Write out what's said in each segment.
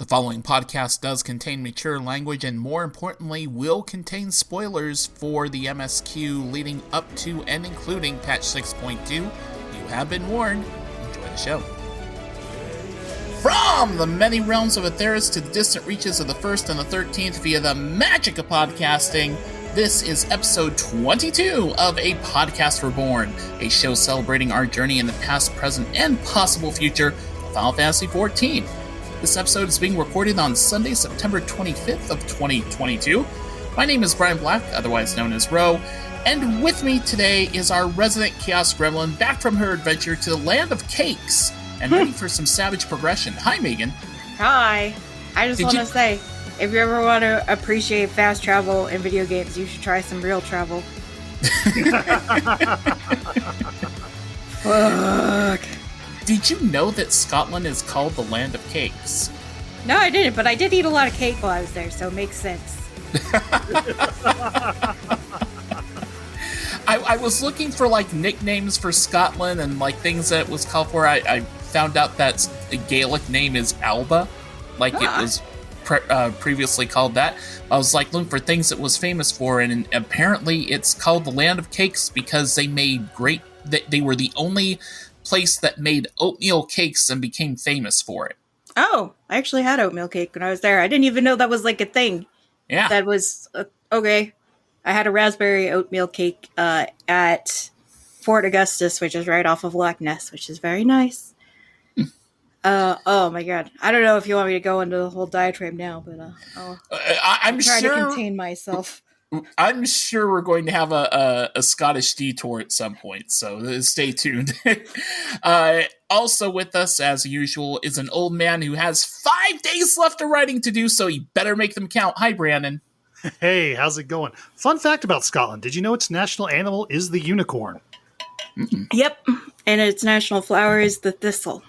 following podcast does contain mature language and, more importantly, will contain spoilers for the MSQ leading up to and including patch 6.2. You have been warned. Enjoy the show. From the many realms of Atheris to the distant reaches of the 1st and the 13th via the magic of podcasting, this is episode 22 of A Podcast Reborn, a show celebrating our journey in the past, present, and possible future of Final Fantasy XIV. This episode is being recorded on Sunday, September 25th of 2022. My name is Brian Black, otherwise known as Ro, and with me today is our resident Chaos Gremlin back from her adventure to the land of cakes and ready for some savage progression. Hi, Meagan. Hi. I just want to say, if you ever want to appreciate fast travel in video games, you should try some real travel. Fuck. Did you know that Scotland is called the land of cakes? No, I didn't, but I did eat a lot of cake while I was there, so it makes sense. I was looking for, nicknames for Scotland and, things that it was called for. I found out that the Gaelic name is Alba. It was previously called that. I was, looking for things it was famous for, and apparently it's called the Land of Cakes because they made they were the only place that made oatmeal cakes and became famous for it. Oh, I actually had oatmeal cake when I was there. I didn't even know that was, a thing. Yeah. That was, okay. I had a raspberry oatmeal cake at Fort Augustus, which is right off of Loch Ness, which is very nice. Oh my god. I don't know if you want me to go into the whole diatribe now, but I'm trying to contain myself. I'm sure we're going to have a Scottish detour at some point, so stay tuned. Also with us, as usual, is an old man who has 5 days left of writing to do, so he better make them count. Hi, Brandon. Hey, how's it going? Fun fact about Scotland. Did you know its national animal is the unicorn? Mm-mm. Yep, and its national flower is the thistle.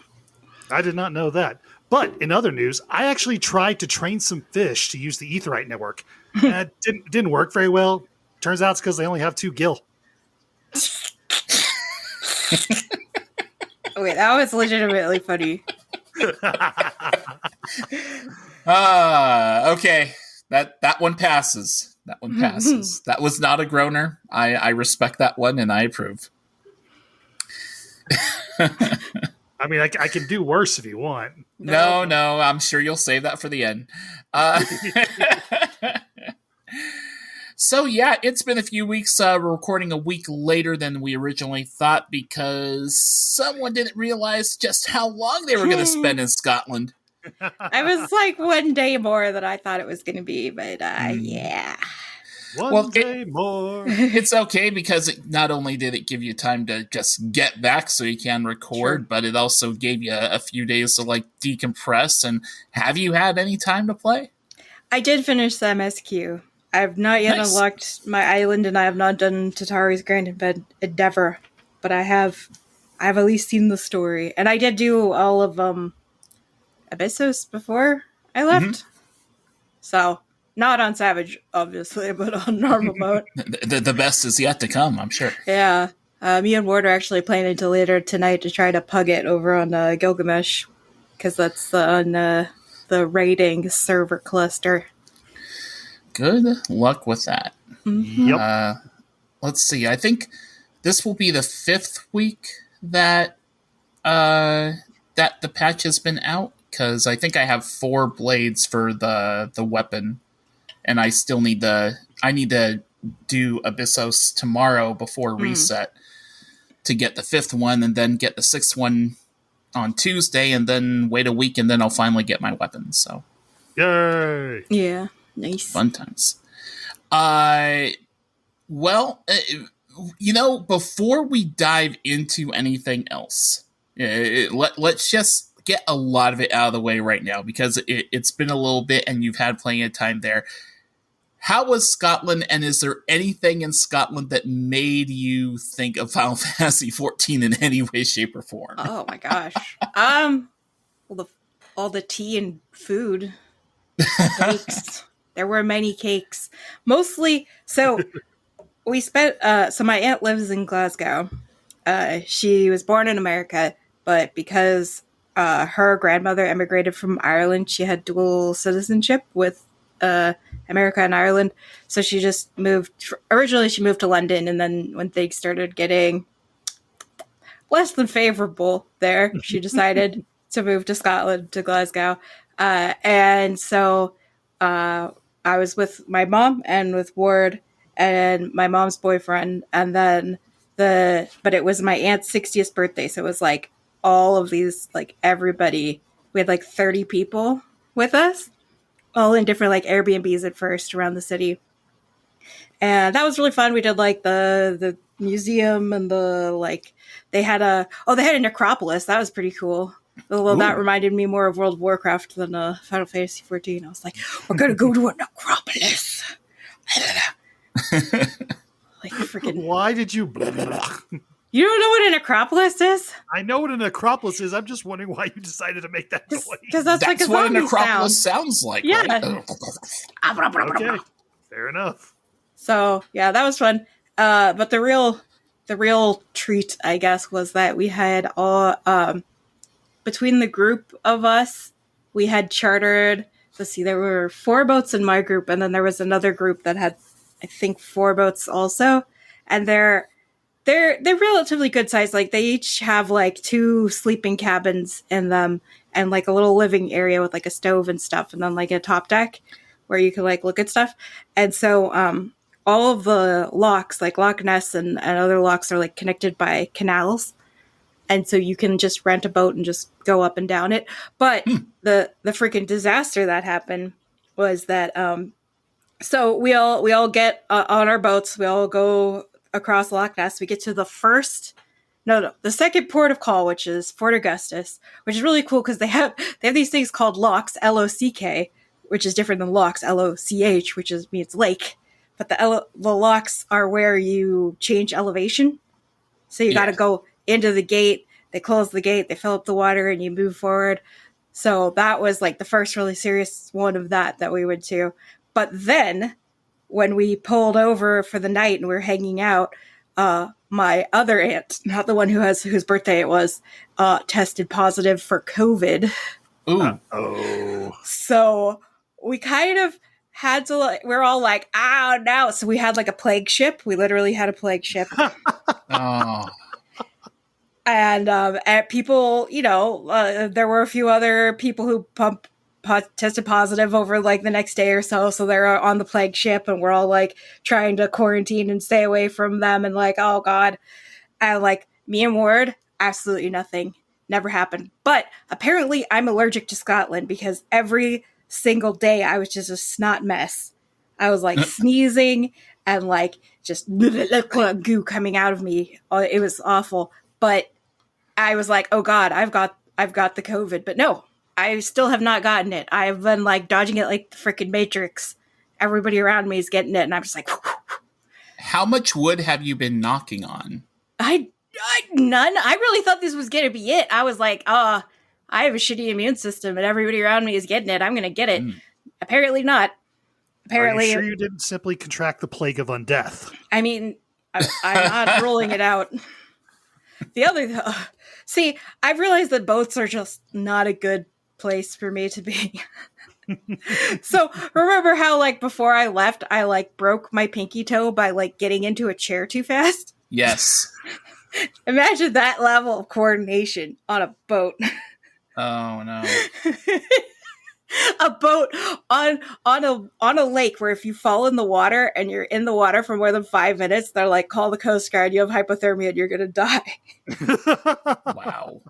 I did not know that. But in other news, I actually tried to train some fish to use the Aetheryte network. It didn't work very well. Turns out it's because they only have 2 gill. Okay, that was legitimately funny. Okay. That one passes. That one passes. That was not a groaner. I respect that one, and I approve. I mean, I can do worse if you want. No, I'm sure you'll save that for the end. So, yeah, it's been a few weeks. We're recording a week later than we originally thought because someone didn't realize just how long they were going to spend in Scotland. I was one day more than I thought it was going to be, but yeah. One day more. It's okay because not only did it give you time to just get back so you can record, but it also gave you a few days to decompress. And have you had any time to play? I did finish the MSQ. I have not yet unlocked my island, and I have not done Tatari's Grand Endeavor, but I have at least seen the story, and I did do all of Abyssos before I left. Mm-hmm. So, not on Savage, obviously, but on normal mode. The best is yet to come, I'm sure. Yeah. Me and Ward are actually playing until later tonight to try to pug it over on Gilgamesh, because that's on the raiding server cluster. Good luck with that. Mm-hmm. Yep. Let's see. I think this will be the 5th week that the patch has been out, because I think I have 4 blades for the weapon, and I still need to do Abyssos tomorrow before reset to get the 5th one, and then get the 6th one on Tuesday, and then wait a week, and then I'll finally get my weapon. So, yay! Yeah, nice, fun times. Well, before we dive into anything else, let's just get a lot of it out of the way right now, because it's been a little bit and you've had plenty of time there. How was Scotland, and is there anything in Scotland that made you think of Final Fantasy XIV in any way, shape, or form? Oh my gosh. All the tea and food. Cakes. There were many cakes. Mostly, so we spent, so my aunt lives in Glasgow. She was born in America, but because her grandmother immigrated from Ireland. She had dual citizenship with America and Ireland. So she just moved. Originally, she moved to London, and then when things started getting less than favorable there, she decided to move to Scotland, to Glasgow. And so I was with my mom and with Ward and my mom's boyfriend. And then but it was my aunt's 60th birthday. So it was like all of these, like everybody, we had like 30 people with us, all in different like Airbnbs at first around the city. And that was really fun. We did like the museum and the like they had a necropolis. That was pretty cool. Although that reminded me more of World of Warcraft than Final Fantasy 14. I was like, we're gonna go to a necropolis. Like freaking. Why did you? You don't know what a necropolis is? I know what a necropolis is. I'm just wondering why you decided to make that noise. Because that's like a what a zombie necropolis sounds like. Yeah. Right? Okay, fair enough. So yeah, that was fun. But the real treat, I guess, was that we had all between the group of us, we had chartered. Let's see, there were 4 boats in my group, and then there was another group that had, I think, 4 boats also, and they're relatively good size. Like they each have like 2 sleeping cabins in them, and like a little living area with like a stove and stuff, and then like a top deck where you can like look at stuff. And so all of the locks, like Loch Ness and other locks, are like connected by canals. And so you can just rent a boat and just go up and down it. But the freaking disaster that happened was that so we all get on our boats. We all go across Loch Ness. We get to the second port of call, which is Fort Augustus, which is really cool because they have these things called locks, L-O-C-K, which is different than locks, L-O-C-H, which means lake. But the locks are where you change elevation. So you got to go into the gate. They close the gate. They fill up the water, and you move forward. So that was like the first really serious one of that we went to. But then when we pulled over for the night and we were hanging out, my other aunt, not the one whose birthday it was, tested positive for COVID. Ooh. Oh. So we kind of had to, we're all like, oh no. So we had like a plague ship. We literally had a plague ship. Oh. And people, there were a few other people who tested positive over like the next day or so. So they're on the plague ship, and we're all like trying to quarantine and stay away from them. And like, oh God. And like me and Ward, absolutely nothing. Never happened. But apparently I'm allergic to Scotland because every single day I was just a snot mess. I was like sneezing and like just goo coming out of me. It was awful. But I was like, oh God, I've got the COVID. But no, I still have not gotten it. I've been like dodging it like the freaking Matrix. Everybody around me is getting it, and I'm just like, how much wood have you been knocking on? None. I really thought this was gonna be it. I was like, I have a shitty immune system, and everybody around me is getting it. I'm gonna get it. Apparently not. Apparently, are you sure you didn't simply contract the plague of undeath? I mean, I'm not ruling it out. The other, see, I've realized that boats are just not a good place for me to be. So remember how like before I left, I like broke my pinky toe by like getting into a chair too fast? Yes. Imagine that level of coordination on a boat. Oh no. A boat on a lake where if you fall in the water and you're in the water for more than 5 minutes, they're like, call the Coast Guard, you have hypothermia and you're gonna die. Wow.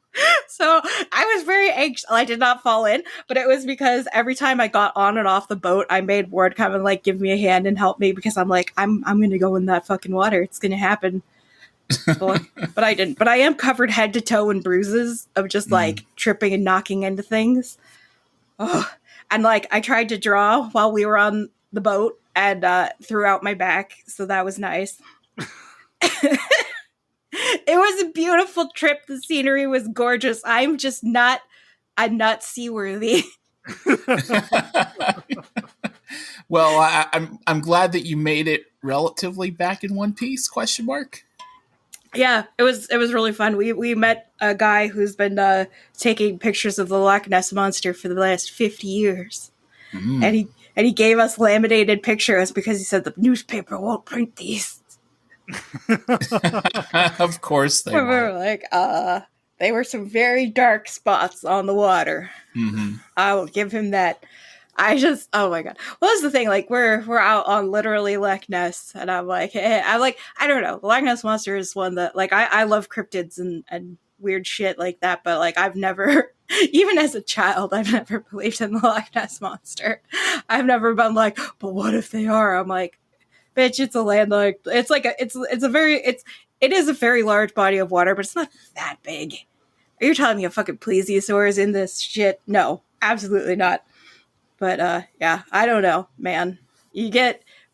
So I was very anxious. I did not fall in, but it was because every time I got on and off the boat, I made Ward come and like give me a hand and help me because I'm like, I'm gonna go in that fucking water. It's gonna happen. But I didn't. But I am covered head to toe in bruises of just like tripping and knocking into things. Oh, and like I tried to draw while we were on the boat and threw out my back, so that was nice. It was a beautiful trip. The scenery was gorgeous. I'm not seaworthy. Well, I'm glad that you made it relatively back in one piece? ? Yeah, it was really fun. We met a guy who's been taking pictures of the Loch Ness monster for the last 50 years. And he gave us laminated pictures because he said the newspaper won't print these. Of course they were won't. Like, they were some very dark spots on the water. Mm-hmm. I will give him that. Oh my god. Well, that's the thing, like, we're out on literally Loch Ness, and I'm like, I don't know, the Loch Ness Monster is one that, like, I love cryptids and weird shit like that, but, like, I've never, even as a child, I've never believed in the Loch Ness Monster. I've never been like, but what if they are? I'm like, bitch, it's a landlocked, it's like, it is a very large body of water, but it's not that big. Are you telling me a fucking plesiosaur is in this shit? No, absolutely not. But, yeah, I don't know, man.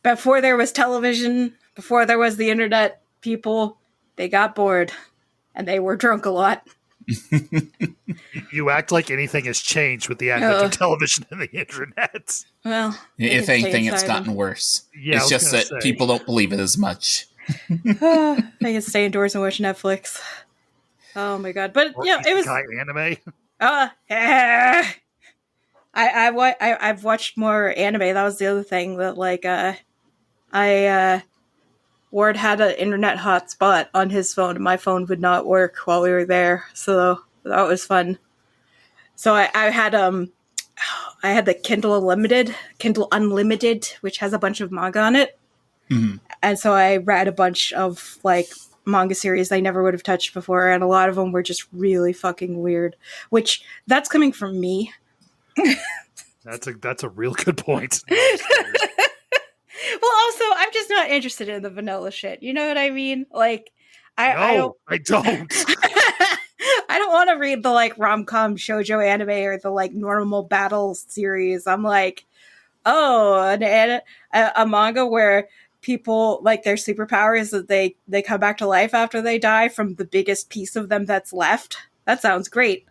Before there was television, before there was the internet, people, they got bored. And they were drunk a lot. You act like anything has changed with the advent of television and the internet. Well, if anything, it's gotten worse. Yeah, it's just that people don't believe it as much. They can stay indoors and watch Netflix. Oh, my God. But, yeah, it was... anime? I've watched more anime. That was the other thing that, like, Ward had an internet hotspot on his phone, and my phone would not work while we were there, so that was fun. So I had the Kindle Unlimited, which has a bunch of manga on it, and so I read a bunch of, like, manga series I never would have touched before, and a lot of them were just really fucking weird. Which that's coming from me. That's a real good point. Well, also, I'm just not interested in the vanilla shit. You know what I mean? Like, I don't. I don't. I don't want to read the, like, rom-com shoujo anime or the, like, normal battle series. I'm like, oh, a manga where people, like, their superpower is that they come back to life after they die from the biggest piece of them that's left. That sounds great.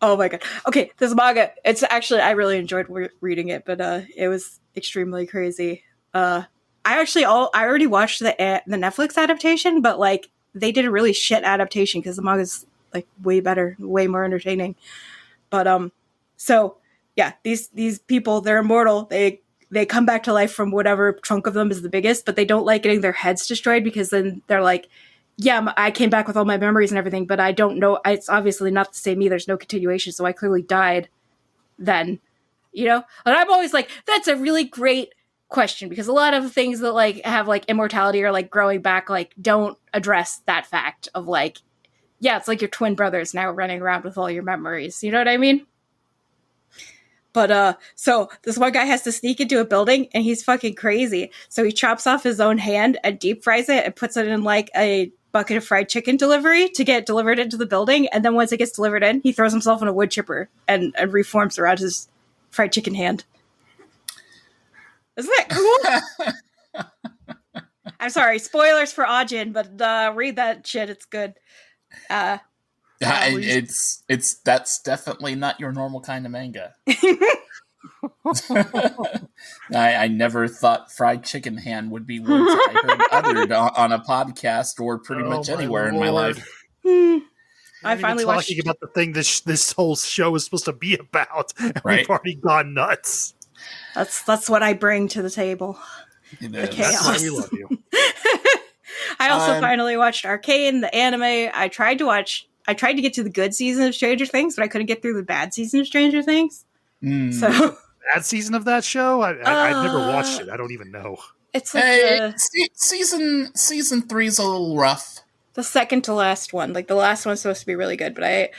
Oh my god. Okay, this manga, it's actually, I really enjoyed reading it, but it was extremely crazy. I already watched the Netflix adaptation, but, like, they did a really shit adaptation because the manga's, like, way better, way more entertaining. But so yeah, these people, they're immortal. They come back to life from whatever chunk of them is the biggest, but they don't like getting their heads destroyed because then they're like, yeah, I came back with all my memories and everything, but I don't know. It's obviously not the same me. There's no continuation, so I clearly died then, you know? And I'm always like, that's a really great question, because a lot of things that, like, have, like, immortality or, like, growing back, like, don't address that fact of, like, yeah, it's like your twin brothers now running around with all your memories. You know what I mean? But, so this one guy has to sneak into a building, and he's fucking crazy. So he chops off his own hand and deep fries it and puts it in, like, a bucket of fried chicken delivery to get delivered into the building. And then once it gets delivered in, he throws himself in a wood chipper and reforms around his fried chicken hand. Isn't that cool? I'm sorry, spoilers for Ajin, but read that shit. It's good. That's definitely not your normal kind of manga. I never thought fried chicken hand would be words I heard uttered on a podcast or pretty much anywhere in my life. I finally watched talking about the thing this whole show is supposed to be about. And right? We've already gone nuts. That's what I bring to the table. The chaos. That's why we love you. I also finally watched Arcane, the anime. I tried to get to the good season of Stranger Things, but I couldn't get through the bad season of Stranger Things. So bad season of that show? I've never watched it. I don't even know. It's like season 3 is a little rough. The second to last one. Like, the last one's supposed to be really good, but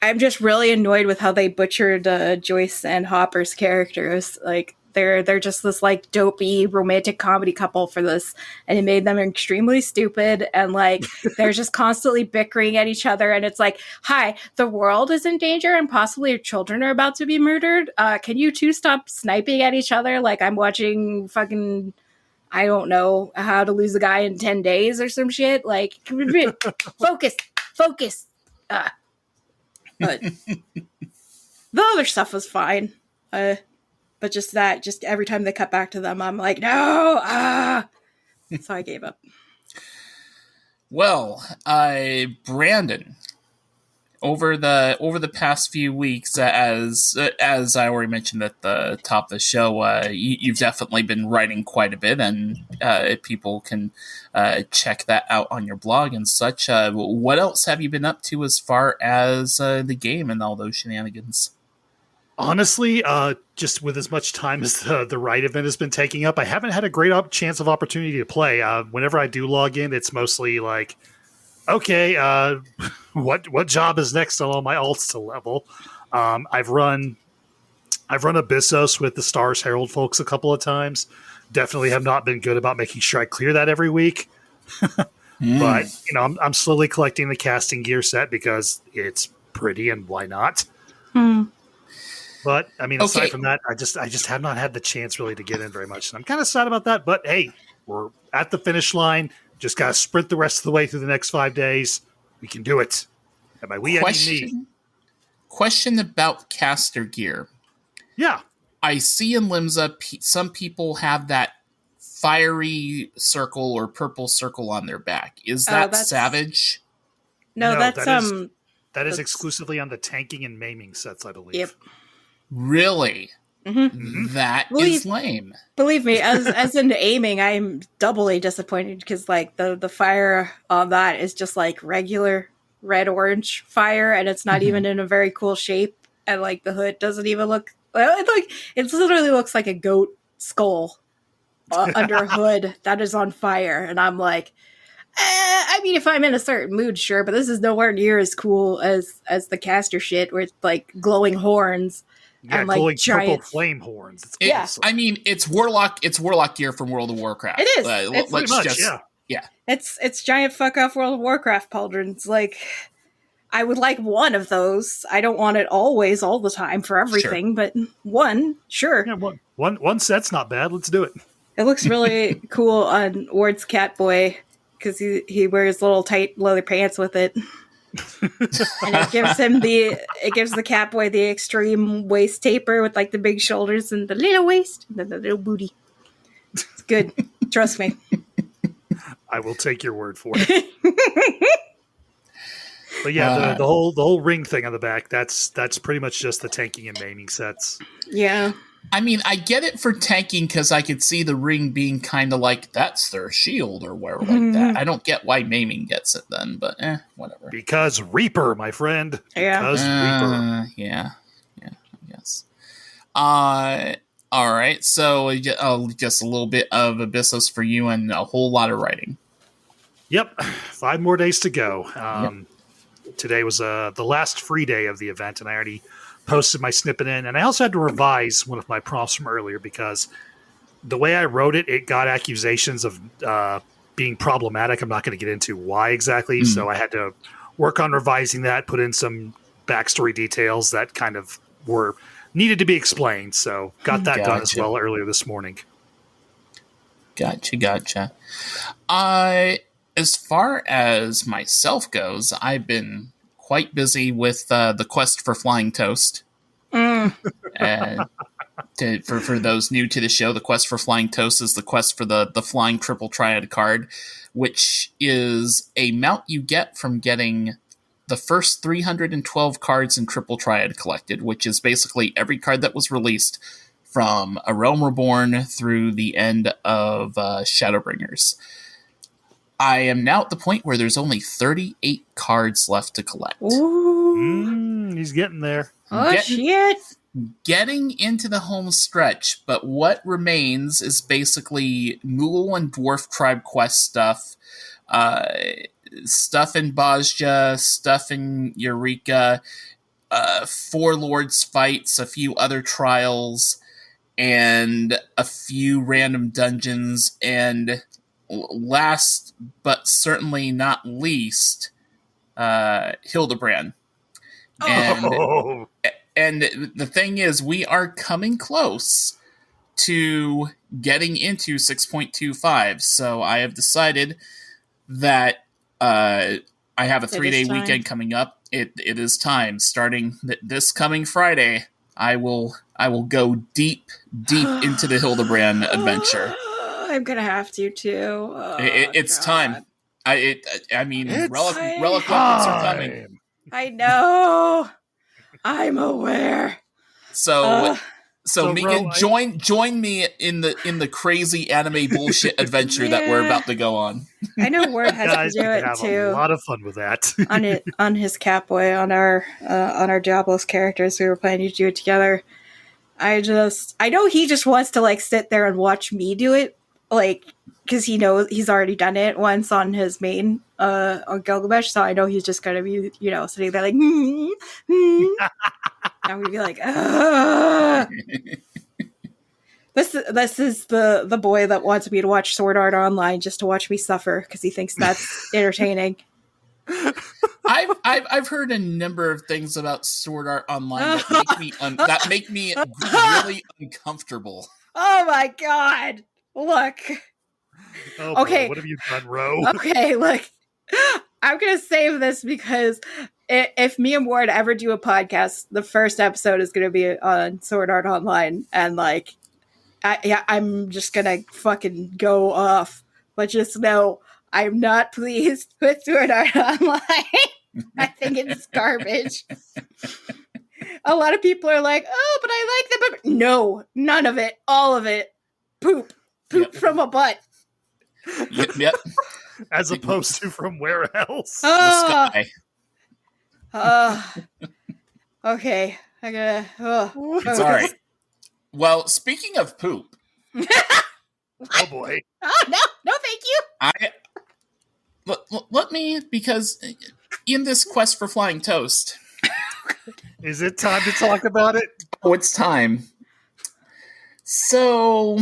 I'm just really annoyed with how they butchered Joyce and Hopper's characters. Like, they're just this, like, dopey romantic comedy couple for this, and it made them extremely stupid, and, like, they're just constantly bickering at each other, and it's like, hi, the world is in danger and possibly your children are about to be murdered. Can you two stop sniping at each other like I'm watching fucking, I don't know, How to Lose a Guy in 10 Days or some shit? Like, focus. But the other stuff was fine. But just every time they cut back to them, I'm like, no! So I gave up. Well, Brandon, over the past few weeks, as I already mentioned at the top of the show, you've definitely been writing quite a bit, and people can check that out on your blog and such. What else have you been up to as far as the game and all those shenanigans? Honestly, just with as much time as the Write event has been taking up, I haven't had a great chance of opportunity to play. Whenever I do log in, it's mostly like, okay, what job is next on all my alts to level? I've run Abyssos with the Stars Herald folks a couple of times. Definitely have not been good about making sure I clear that every week. But I'm slowly collecting the casting gear set because it's pretty, and why not? But I mean, aside from that, I just have not had the chance really to get in very much, and I'm kind of sad about that. But hey, we're at the finish line. Just got to sprint the rest of the way through the next 5 days. We can do it. And by we, I mean me. Question about caster gear. Yeah. I see in Limsa, some people have that fiery circle or purple circle on their back. Is that Savage? No, that's that is exclusively on the tanking and maiming sets, I believe. Yep. Really? Mm-hmm. That is lame. Believe me, as in aiming, I'm doubly disappointed because like the fire on that is just like regular red-orange fire, and it's not even in a very cool shape, and like the hood doesn't even look like it literally looks like a goat skull under a hood that is on fire, and I'm like, I mean, if I'm in a certain mood, sure, but this is nowhere near as cool as the caster shit with like glowing horns. Yeah, and glowing like giant purple flame horns. It's awesome. I mean, it's warlock gear from World of Warcraft. It is. It's pretty much, yeah. It's giant fuck off World of Warcraft pauldrons. Like, I would like one of those. I don't want it always, all the time for everything, but one, sure. Yeah, one set's not bad. Let's do it. It looks really cool on Ward's Catboy because he wears little tight leather pants with it. And it gives the Catboy the extreme waist taper with like the big shoulders and the little waist and then the little booty. It's good. Trust me. I will take your word for it. But yeah, the whole ring thing on the back, that's pretty much just the tanking and maiming sets. Yeah. I mean, I get it for tanking because I could see the ring being kind of like, that's their shield or whatever like that. I don't get why maiming gets it then, but whatever. Because Reaper, my friend. Yeah. Because Reaper. Yeah, I guess. All right, so just a little bit of Abyssos for you and a whole lot of writing. Yep, 5 more days to go. Today was the last free day of the event, and I already posted my snippet in, and I also had to revise one of my prompts from earlier because the way I wrote it, it got accusations of being problematic. I'm not going to get into why exactly, so I had to work on revising that, put in some backstory details that kind of were needed to be explained. So got that done as well earlier this morning. Gotcha. As far as myself goes, I've been quite busy with the quest for Flying Toast. For those new to the show, the quest for Flying Toast is the quest for the Flying Triple Triad card, which is a mount you get from getting the first 312 cards in Triple Triad collected, which is basically every card that was released from A Realm Reborn through the end of Shadowbringers. I am now at the point where there's only 38 cards left to collect. Ooh. He's getting there. Oh, shit. Getting into the home stretch, but what remains is basically Moogle and Dwarf Tribe quest stuff, stuff in Bozja, stuff in Eureka, 4 Lords fights, a few other trials, and a few random dungeons, and last but certainly not least, Hildebrand. And the thing is, we are coming close to getting into 6.25, so I have decided that I have a 3-day weekend coming up. It is time. Starting this coming Friday, I will go deep into the Hildebrand adventure. I'm gonna have to too. It's time. I mean, It's relic weapons are coming. I know. I'm aware. So Meagan, Ro, join me in the crazy anime bullshit adventure that we're about to go on. I know Word has guys, to do we it can have too. a lot of fun with that. on his Catboy, on our Diablos characters, we were planning to do it together. I know he just wants to like sit there and watch me do it, like, because he knows he's already done it once on his main on Gilgamesh, so I know he's just gonna be, sitting there like and we'd be like, ugh. This is the boy that wants me to watch Sword Art Online just to watch me suffer because he thinks that's entertaining. I've heard a number of things about Sword Art Online that make me really uncomfortable. Oh my god! Look. Oh, okay, boy, what have you done, Ro? Okay, look. I'm gonna save this because if me and Ward ever do a podcast, the first episode is gonna be on Sword Art Online, and like, I'm just gonna fucking go off. But just know, I'm not pleased with Sword Art Online. I think it's garbage. A lot of people are like, "Oh, but I like the book." No, none of it. All of it. Poop from a butt. Yep. As opposed to from where else? The sky. Okay. I gotta. It's all right. Well, speaking of poop. Oh boy. Oh no, thank you. Let me, because in this quest for flying toast. Is it time to talk about it? Oh, it's time. So,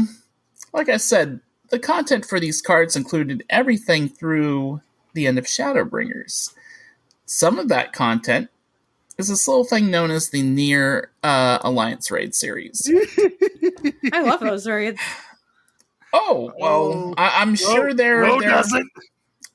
like I said, the content for these cards included everything through the end of Shadowbringers. Some of that content is this little thing known as the Nier Alliance Raid series. I love those raids. Oh, well, I'm sure they're doesn't.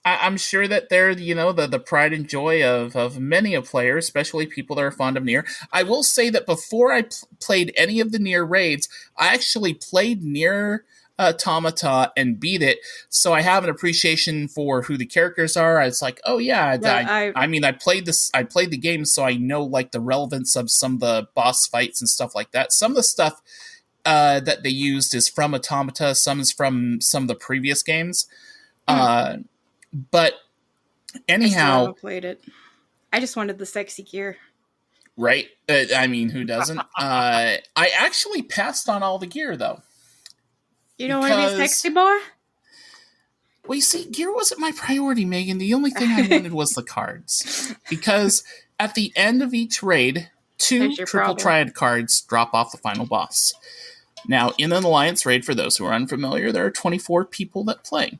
I'm sure that they're, the pride and joy of many a player, especially people that are fond of Nier. I will say that before I played any of the Nier raids, I actually played Nier Automata and beat it, so I have an appreciation for who the characters are. I was like, oh yeah, I played the game, so I know like the relevance of some of the boss fights and stuff like that. Some of the stuff that they used is from Automata, some is from some of the previous games. But anyhow, I still haven't played it. I just wanted the sexy gear. Right? I mean, who doesn't? I actually passed on all the gear, though. You don't want to be a sexy boy? Well, you see, gear wasn't my priority, Megan. The only thing I wanted was the cards. Because at the end of each raid, 2 triple triad cards drop off the final boss. Now, in an Alliance raid, for those who are unfamiliar, there are 24 people that play.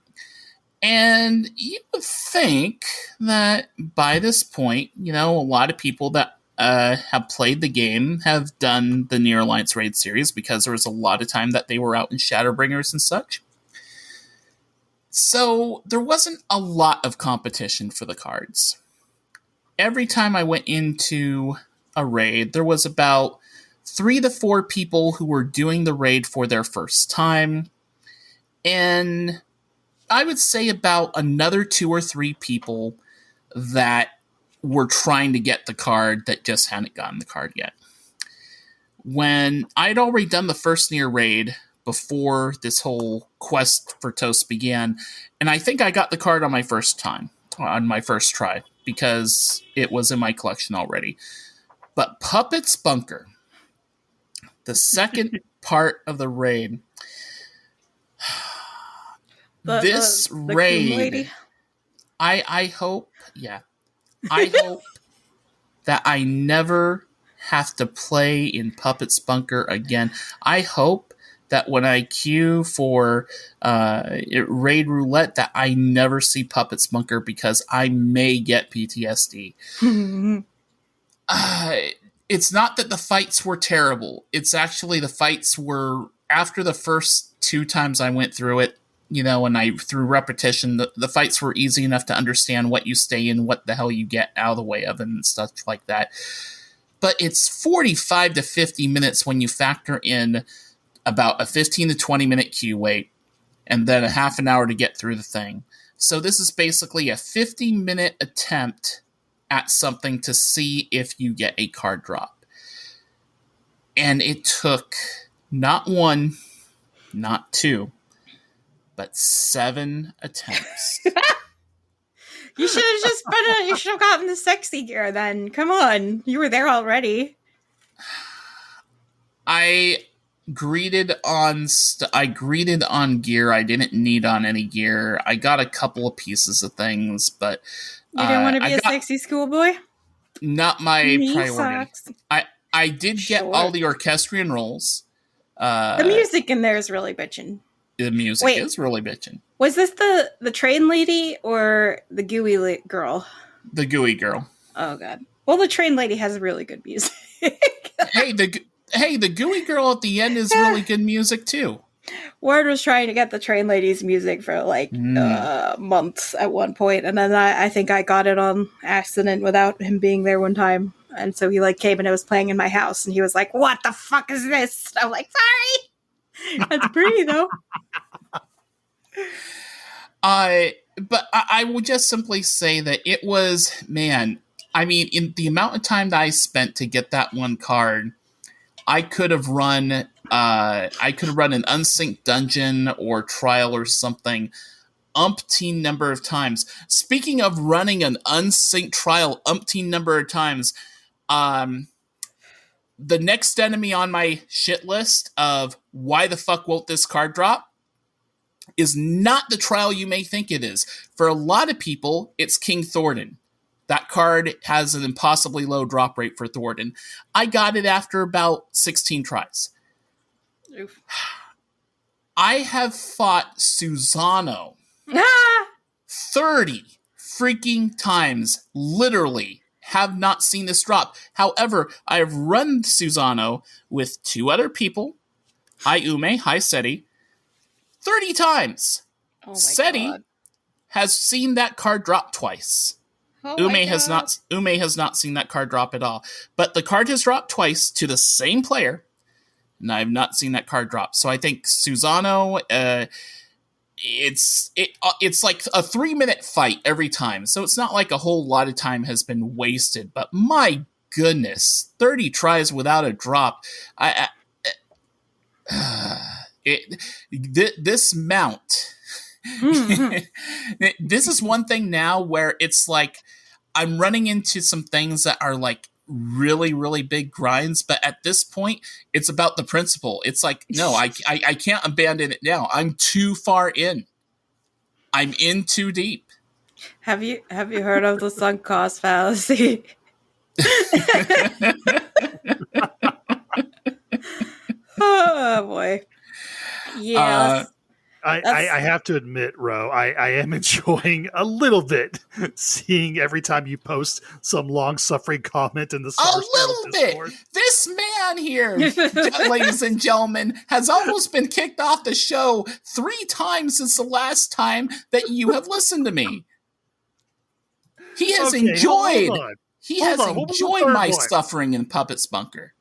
And you would think that by this point, a lot of people that have played the game have done the Nier Alliance Raid series because there was a lot of time that they were out in Shadowbringers and such. So there wasn't a lot of competition for the cards. Every time I went into a raid, there was about 3 to 4 people who were doing the raid for their first time. And I would say about another 2 or 3 people that were trying to get the card that just hadn't gotten the card yet. When I'd already done the first Nier raid before this whole quest for Toast began, and I think I got the card on my first try, because it was in my collection already. But Puppet's Bunker, the second part of the raid, this raid, I hope that I never have to play in Puppet's Bunker again. I hope that when I queue for Raid Roulette that I never see Puppet's Bunker, because I may get PTSD. It's not that the fights were terrible. It's actually the fights were, after the first 2 times I went through it, and through repetition, the fights were easy enough to understand what you stay in, what the hell you get out of the way of, and stuff like that. But it's 45 to 50 minutes when you factor in about a 15 to 20 minute queue wait, and then a half an hour to get through the thing. So this is basically a 50-minute attempt at something to see if you get a card drop. And it took not 1, not 2, but 7 attempts. You should have you should have gotten the sexy gear then. Come on. You were there already. I greeted on gear. I didn't need on any gear. I got a couple of pieces of things, but you didn't want to be a sexy schoolboy? Not my priority. Sucks. I did get all the orchestrion rolls. The music in there is really bitchin'. The music is really bitchin'. Was this the train lady or the gooey girl? The gooey girl. Oh god. Well, the train lady has really good music. Hey, the gooey girl at the end is really good music too. Ward was trying to get the train lady's music for like months at one point, and then I think I got it on accident without him being there one time, and so he like came and it was playing in my house, and he was like, "What the fuck is this?" I'm like, "Sorry." That's pretty though. But I would just simply say that it was, man, I mean, in the amount of time that I spent to get that one card, I could have run an unsynced dungeon or trial or something umpteen number of times. Speaking of running an unsynced trial umpteen number of times, the next enemy on my shit list of why the fuck won't this card drop is not the trial you may think it is. For a lot of people, it's King Thornton. That card has an impossibly low drop rate for Thornton. I got it after about 16 tries. Oof. I have fought Susano 30 freaking times, literally. Have not seen this drop. However, I have run Susano with 2 other people. Hi Ume, hi Seti. 30 times. Oh my Seti god. has seen that card drop twice. Oh Ume has not seen that card drop at all. But the card has dropped twice to the same player, and I have not seen that card drop. So I think Susano, it's like a 3-minute fight every time. So it's not like a whole lot of time has been wasted. But my goodness, 30 tries without a drop. This mount. This is one thing now where it's like I'm running into some things that are like really, really big grinds, but at this point, it's about the principle. It's like, no, I can't abandon it now. I'm too far in. I'm in too deep. Have you heard of the sunk cost fallacy? Oh boy. Yeah. I have to admit, Ro, I am enjoying a little bit seeing every time you post some long-suffering comment in the Star Discord. This man here, ladies and gentlemen, has almost been kicked off the show 3 times since the last time that you have listened to me. He has enjoyed my suffering in Puppet's Bunker.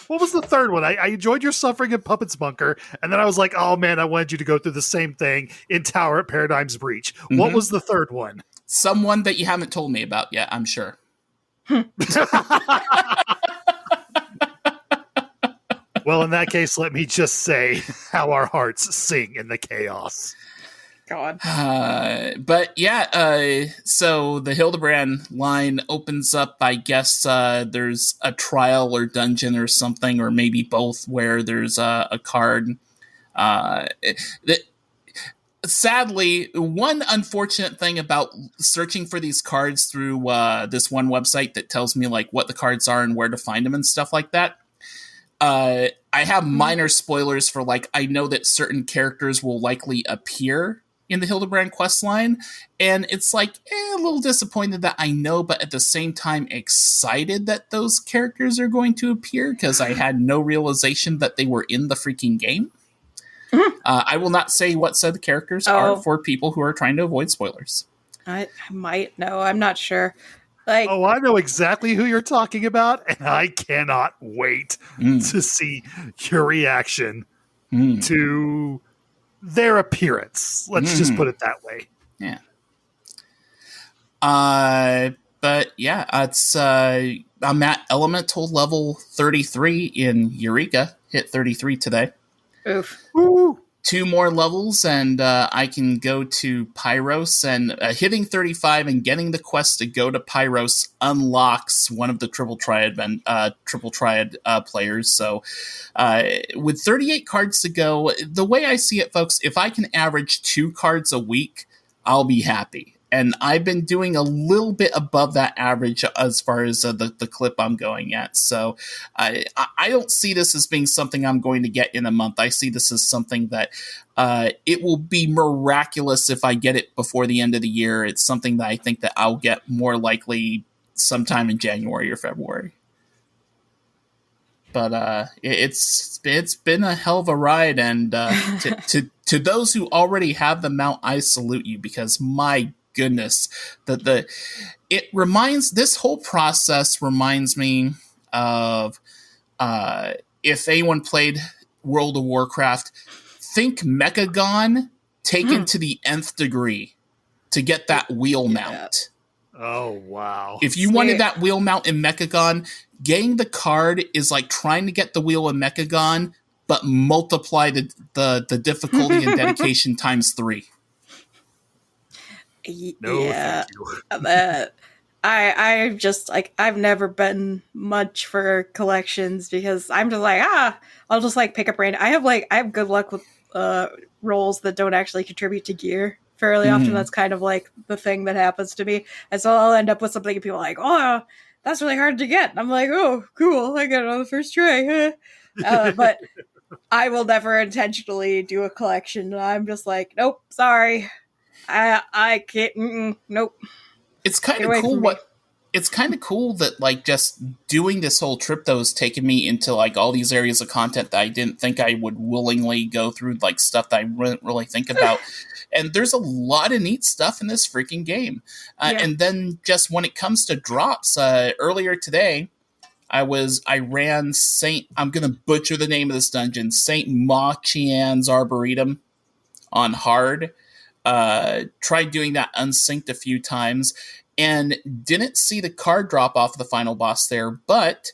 What was the third one? I enjoyed your suffering in Puppet's Bunker, and then I was like, oh man, I wanted you to go through the same thing in Tower at Paradigm's Breach. Mm-hmm. What was the third one? Someone that you haven't told me about yet, I'm sure. Well, in that case, let me just say how our hearts sing in the chaos. God. But yeah, so the Hildebrand line opens up, I guess there's a trial or dungeon or something, or maybe both, where there's a card. Sadly, one unfortunate thing about searching for these cards through this one website that tells me like what the cards are and where to find them and stuff like that, I have minor spoilers for like, I know that certain characters will likely appear in the Hildebrand questline, and it's like a little disappointed that I know, but at the same time excited that those characters are going to appear because I had no realization that they were in the freaking game. I will not say what said the characters are for people who are trying to avoid spoilers. I might know. I'm not sure. Like, oh, I know exactly who you're talking about, and I cannot wait to see your reaction to their appearance. Let's just put it that way. Yeah. But yeah, it's I'm at elemental level 33 in Eureka. Hit 33 today. Oof. Woo! 2 more levels, and I can go to Pyros. And hitting 35 and getting the quest to go to Pyros unlocks one of the Triple Triad players. So with 38 cards to go, the way I see it, folks, if I can average 2 cards a week, I'll be happy. And I've been doing a little bit above that average as far as the clip I'm going at. So I don't see this as being something I'm going to get in a month. I see this as something that it will be miraculous if I get it before the end of the year. It's something that I think that I'll get more likely sometime in January or February. But it's been a hell of a ride, and to those who already have the mount, I salute you, because my goodness, this whole process reminds me of if anyone played World of Warcraft, think Mechagon taken to the nth degree to get that wheel mount. Oh, wow. If you wanted that wheel mount in Mechagon, getting the card is like trying to get the wheel in Mechagon, but multiply the difficulty and dedication times 3. No, thank you. I just like, I've never been much for collections because I'm just like, I'll just like pick up random. I have good luck with rolls that don't actually contribute to gear fairly often. That's kind of like the thing that happens to me. And so I'll end up with something and people are like, oh, that's really hard to get. And I'm like, oh, cool. I got it on the first try. But I will never intentionally do a collection. I'm just like, nope, sorry. I can't. Nope. It's kind of cool. It's kind of cool that like just doing this whole trip though has taken me into like all these areas of content that I didn't think I would willingly go through, like stuff that I wouldn't really think about. And there's a lot of neat stuff in this freaking game. And then just when it comes to drops, earlier today, I ran I'm going to butcher the name of this dungeon, St. Ma Qian's Arboretum on hard. Tried doing that unsynced a few times and didn't see the card drop off the final boss there, but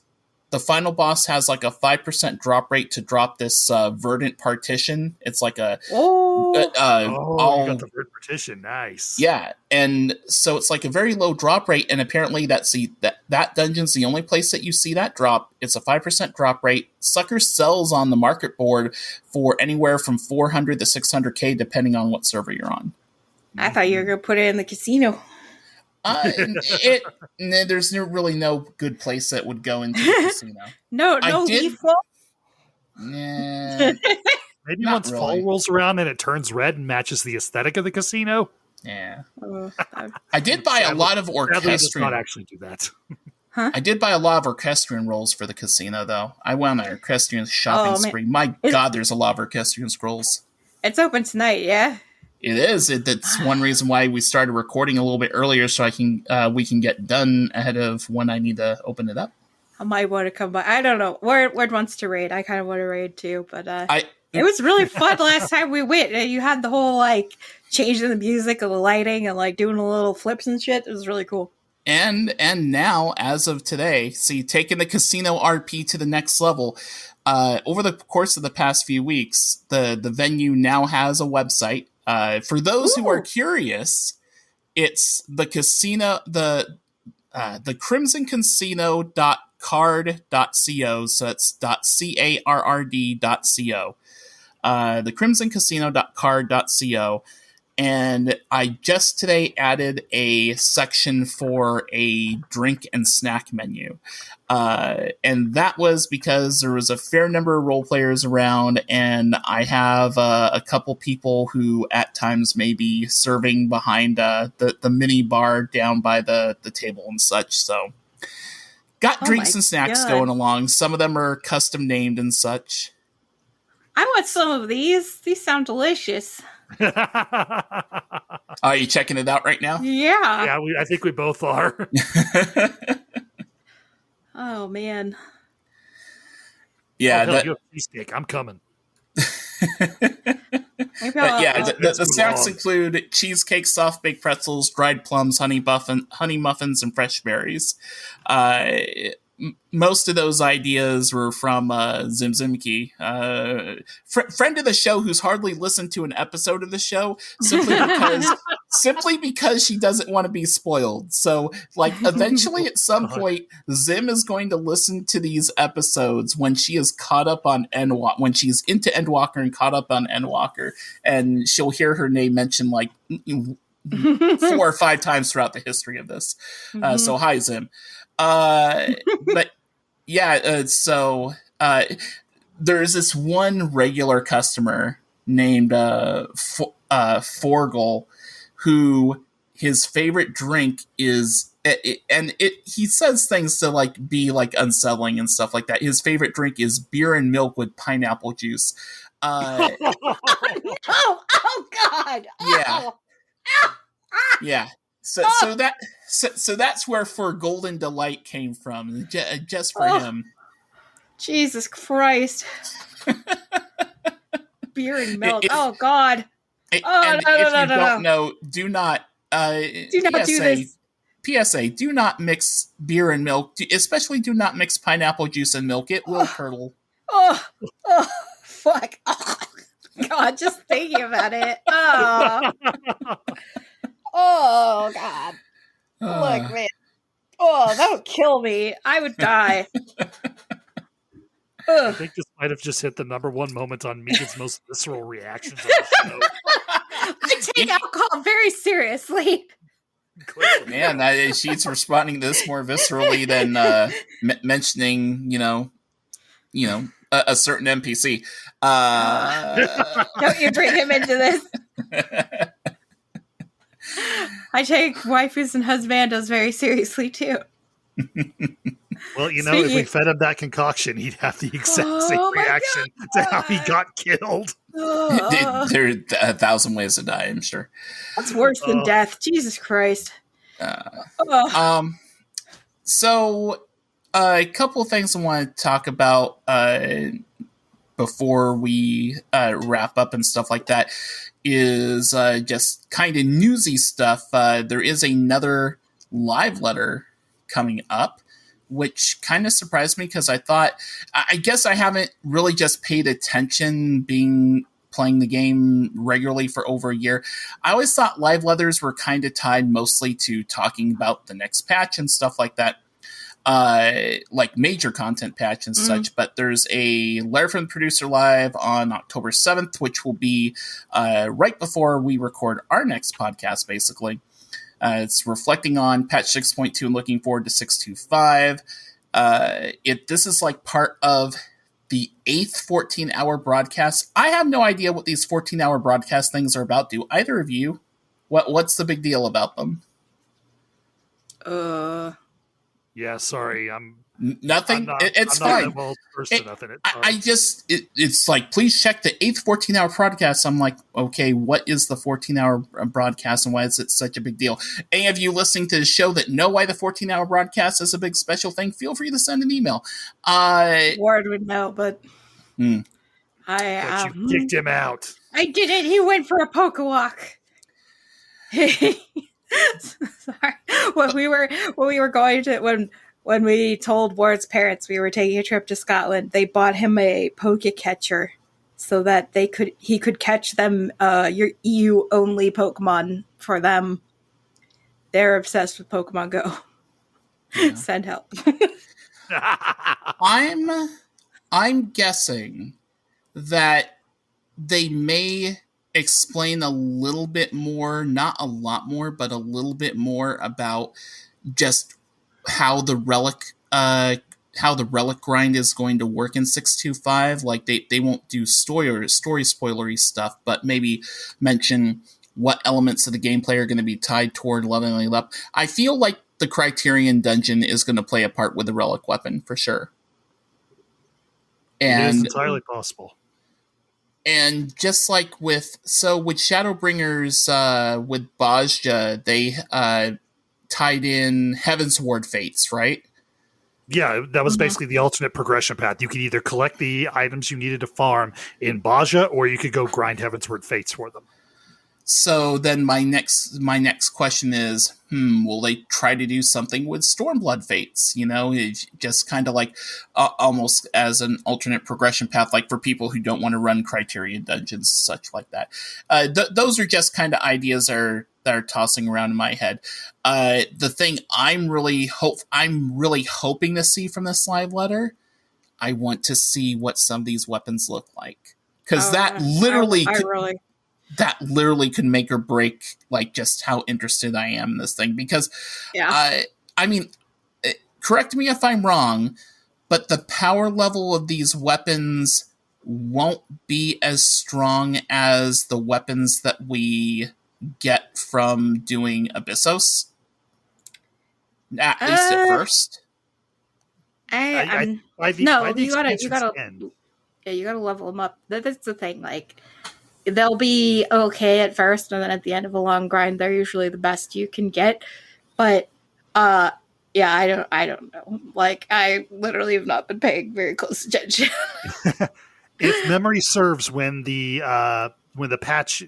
the final boss has like a 5% drop rate to drop this verdant partition. It's like a you got the verdant partition, nice. Yeah, and so it's like a very low drop rate, and apparently that dungeon's the only place that you see that drop. It's a 5% drop rate. Sucker sells on the market board for anywhere from 400 to 600K, depending on what server you're on. I thought you were going to put it in the casino. There's really no good place that would go into the casino. No default. Nah, maybe once really. Fall rolls around and it turns red and matches the aesthetic of the casino. Yeah, I did buy a lot of orchestrion. Does not actually do that. Huh? I did buy a lot of orchestrion rolls for the casino, though. I went on an orchestrion shopping spree. My God, there's a lot of orchestrion scrolls. It's open tonight, yeah. It is. That's one reason why we started recording a little bit earlier, so we can get done ahead of when I need to open it up. I might want to come by. I don't know. Word wants to raid. I kind of want to raid too, but it was really fun last time we went. You had the whole like changing the music and the lighting and like doing the little flips and shit. It was really cool. And now, as of today, see, taking the casino RP to the next level. Over the course of the past few weeks, the venue now has a website. For those who are curious, it's the casino, the crimsoncasino.card.co. So it's .carrd.co. The crimsoncasino.card.co. And I just today added a section for a drink and snack menu. And that was because there was a fair number of role players around, and I have a couple people who at times may be serving behind the mini bar down by the table and such. So got drinks and snacks going along. Some of them are custom named and such. I want some of these. These sound delicious. Are you checking it out right now? Yeah. Yeah, I think we both are. Oh, man. Yeah. You have a steak. I'm coming. Maybe But yeah, I'll- the snacks include cheesecake, soft baked pretzels, dried plums, honey muffins, and fresh berries. Most of those ideas were from Zimzimki, friend of the show, who's hardly listened to an episode of the show simply because she doesn't want to be spoiled. So, like, eventually at some point, Zim is going to listen to these episodes when she is caught up on Endwalker, when she's into Endwalker and caught up on Endwalker, and she'll hear her name mentioned like 4 or 5 times throughout the history of this. So, hi, Zim. But yeah, so there's this one regular customer named Forgel, who his favorite drink is, he says things to like be like unsettling and stuff like that. His favorite drink is beer and milk with pineapple juice. oh God! Yeah, yeah. So that's where For Golden Delight came from, just for him. Jesus Christ! Beer and milk. Oh God! If you don't know, do not do this. PSA: do not mix beer and milk. Especially do not mix pineapple juice and milk. It will curdle. Oh, fuck! Oh, God, just thinking about it. Oh God! Look, man. Oh, that would kill me. I would die. I think this might have just hit the #1 moment on Meagan's most visceral reactions on the show. I take alcohol very seriously. Man, she's responding to this more viscerally than mentioning, a certain NPC. Don't you bring him into this. I take waifus and husbandos very seriously, too. Well, if we fed him that concoction, he'd have the exact same reaction to how he got killed. There are 1,000 ways to die, I'm sure. That's worse than death. Jesus Christ. So, a couple of things I want to talk about before we wrap up and stuff like that is just kind of newsy stuff. There is another live letter coming up, which kind of surprised me because I guess I haven't really just paid attention playing the game regularly for over a year. I always thought live letters were kind of tied mostly to talking about the next patch and stuff like that. Like major content patch and such, but there's a letter from the producer live on October 7th, which will be right before we record our next podcast, basically. It's reflecting on patch 6.2 and looking forward to 6.25. This is like part of the 8th 14-hour broadcast. I have no idea what these 14-hour broadcast things are about. Do either of you? What's the big deal about them? Yeah, sorry, nothing. It's I'm fine. Not well versed enough in it. It's like, please check the 8th 14-hour broadcast. I'm like, okay, what is the 14-hour broadcast and why is it such a big deal? Any of you listening to the show that know why the 14-hour broadcast is a big special thing, feel free to send an email. Ward would know, but but you kicked him out. I did it. He went for a poke walk. Sorry. When we were going to when we told Ward's parents we were taking a trip to Scotland, they bought him a poke catcher so that he could catch them your EU only Pokemon for them. They're obsessed with Pokemon Go. Yeah. Send help. I'm guessing that they may explain a little bit more, not a lot more, but a little bit more about just how the relic grind is going to work in 6.25. Like they won't do story spoilery stuff, but maybe mention what elements of the gameplay are going to be tied toward leveling up. I feel like the Criterion dungeon is going to play a part with the relic weapon for sure. And it is entirely possible. And just like with Shadowbringers, with Bajja, they tied in Heaven's Ward Fates, right? Yeah, that was basically the alternate progression path. You could either collect the items you needed to farm in Baja, or you could go grind Heavensward Fates for them. So then my next question is, will they try to do something with Stormblood Fates? It's just kind of like almost as an alternate progression path, like for people who don't want to run Criterion dungeons, such like that. Those are just kind of ideas that are tossing around in my head. The thing I'm really hoping to see from this live letter, I want to see what some of these weapons look like, because that literally could make or break like just how interested I am in this thing. Because I mean, correct me if I'm wrong, but the power level of these weapons won't be as strong as the weapons that we get from doing Abyssos, at least at first. You gotta level them up. That's the thing. Like, they'll be okay at first, and then at the end of a long grind, they're usually the best you can get. But I don't know. Like, I literally have not been paying very close attention. If memory serves, when the patch,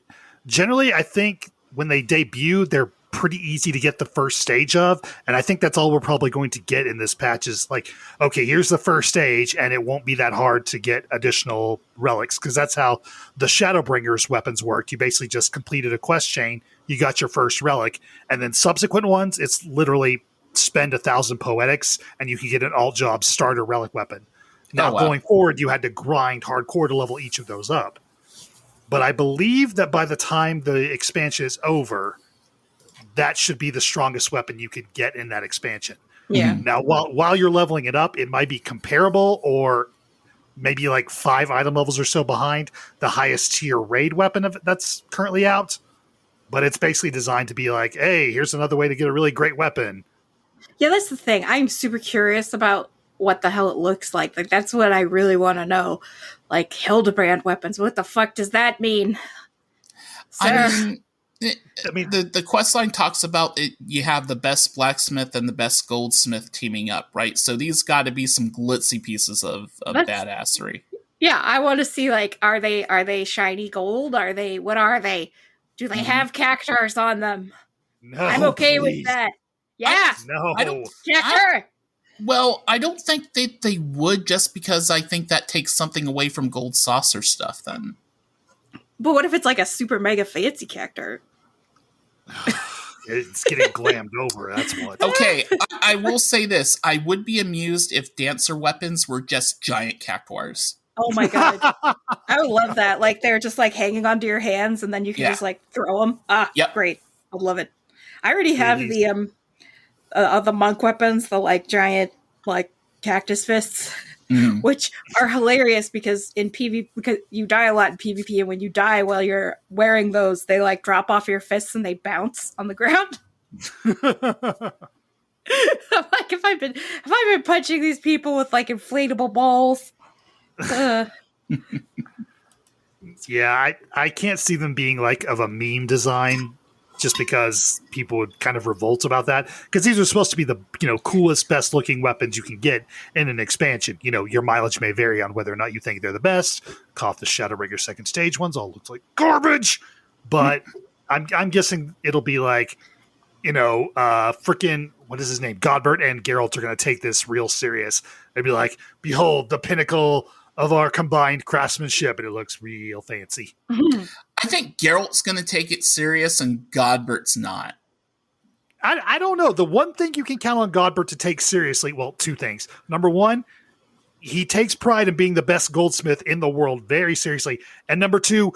generally, I think when they debut, they're pretty easy to get the first stage of, and I think that's all we're probably going to get in this patch is like, okay, here's the first stage, and it won't be that hard to get additional relics, because that's how the Shadowbringers weapons work. You basically just completed a quest chain, you got your first relic, and then subsequent ones, it's literally spend 1,000 poetics, and you can get an alt-job starter relic weapon. Now, going forward, you had to grind hardcore to level each of those up. But I believe that by the time the expansion is over, that should be the strongest weapon you could get in that expansion. Yeah. Now, while you're leveling it up, it might be comparable or maybe like 5 item levels or so behind the highest tier raid weapon that's currently out. But it's basically designed to be like, hey, here's another way to get a really great weapon. Yeah, that's the thing. I'm super curious about what the hell it looks like. Like, that's what I really want to know. Like, Hildebrand weapons, what the fuck does that mean? I mean, the quest line talks about it. You have the best blacksmith and the best goldsmith teaming up, right? So these got to be some glitzy pieces of badassery. Yeah, I want to see, like, are they shiny gold? What are they? Do they have cactars on them? No, I'm okay please. with that. Yeah. I don't. Cactar. Well, I don't think they would, just because I think that takes something away from Gold Saucer stuff then. But what if it's like a super mega fancy cactar? It's getting glammed over, that's what. Okay, I will say this. I would be amused if dancer weapons were just giant cactuars. Oh my god. I would love that. Like, they're just like hanging onto your hands, and then you can just like throw them. Yep. Great. I love it. I already have the monk weapons, the like giant like cactus fists, which are hilarious because in PvP, because you die a lot in PvP, and when you die while you're wearing those, they like drop off your fists and they bounce on the ground. I'm like, have I been punching these people with like inflatable balls? Yeah, I can't see them being like of a meme design, just because people would kind of revolt about that, because these are supposed to be the coolest, best looking weapons you can get in an expansion. Your mileage may vary on whether or not you think they're the best. Cough, the Shadowbringers second stage ones all looks like garbage, but I'm guessing it'll be like freaking what is his name, Godbert and Geralt are going to take this real serious. They'd be like, behold the pinnacle of our combined craftsmanship, and it looks real fancy. I think Geralt's going to take it serious and Godbert's not. I don't know. The one thing you can count on Godbert to take seriously, well, 2 things. Number 1, he takes pride in being the best goldsmith in the world very seriously. And number 2,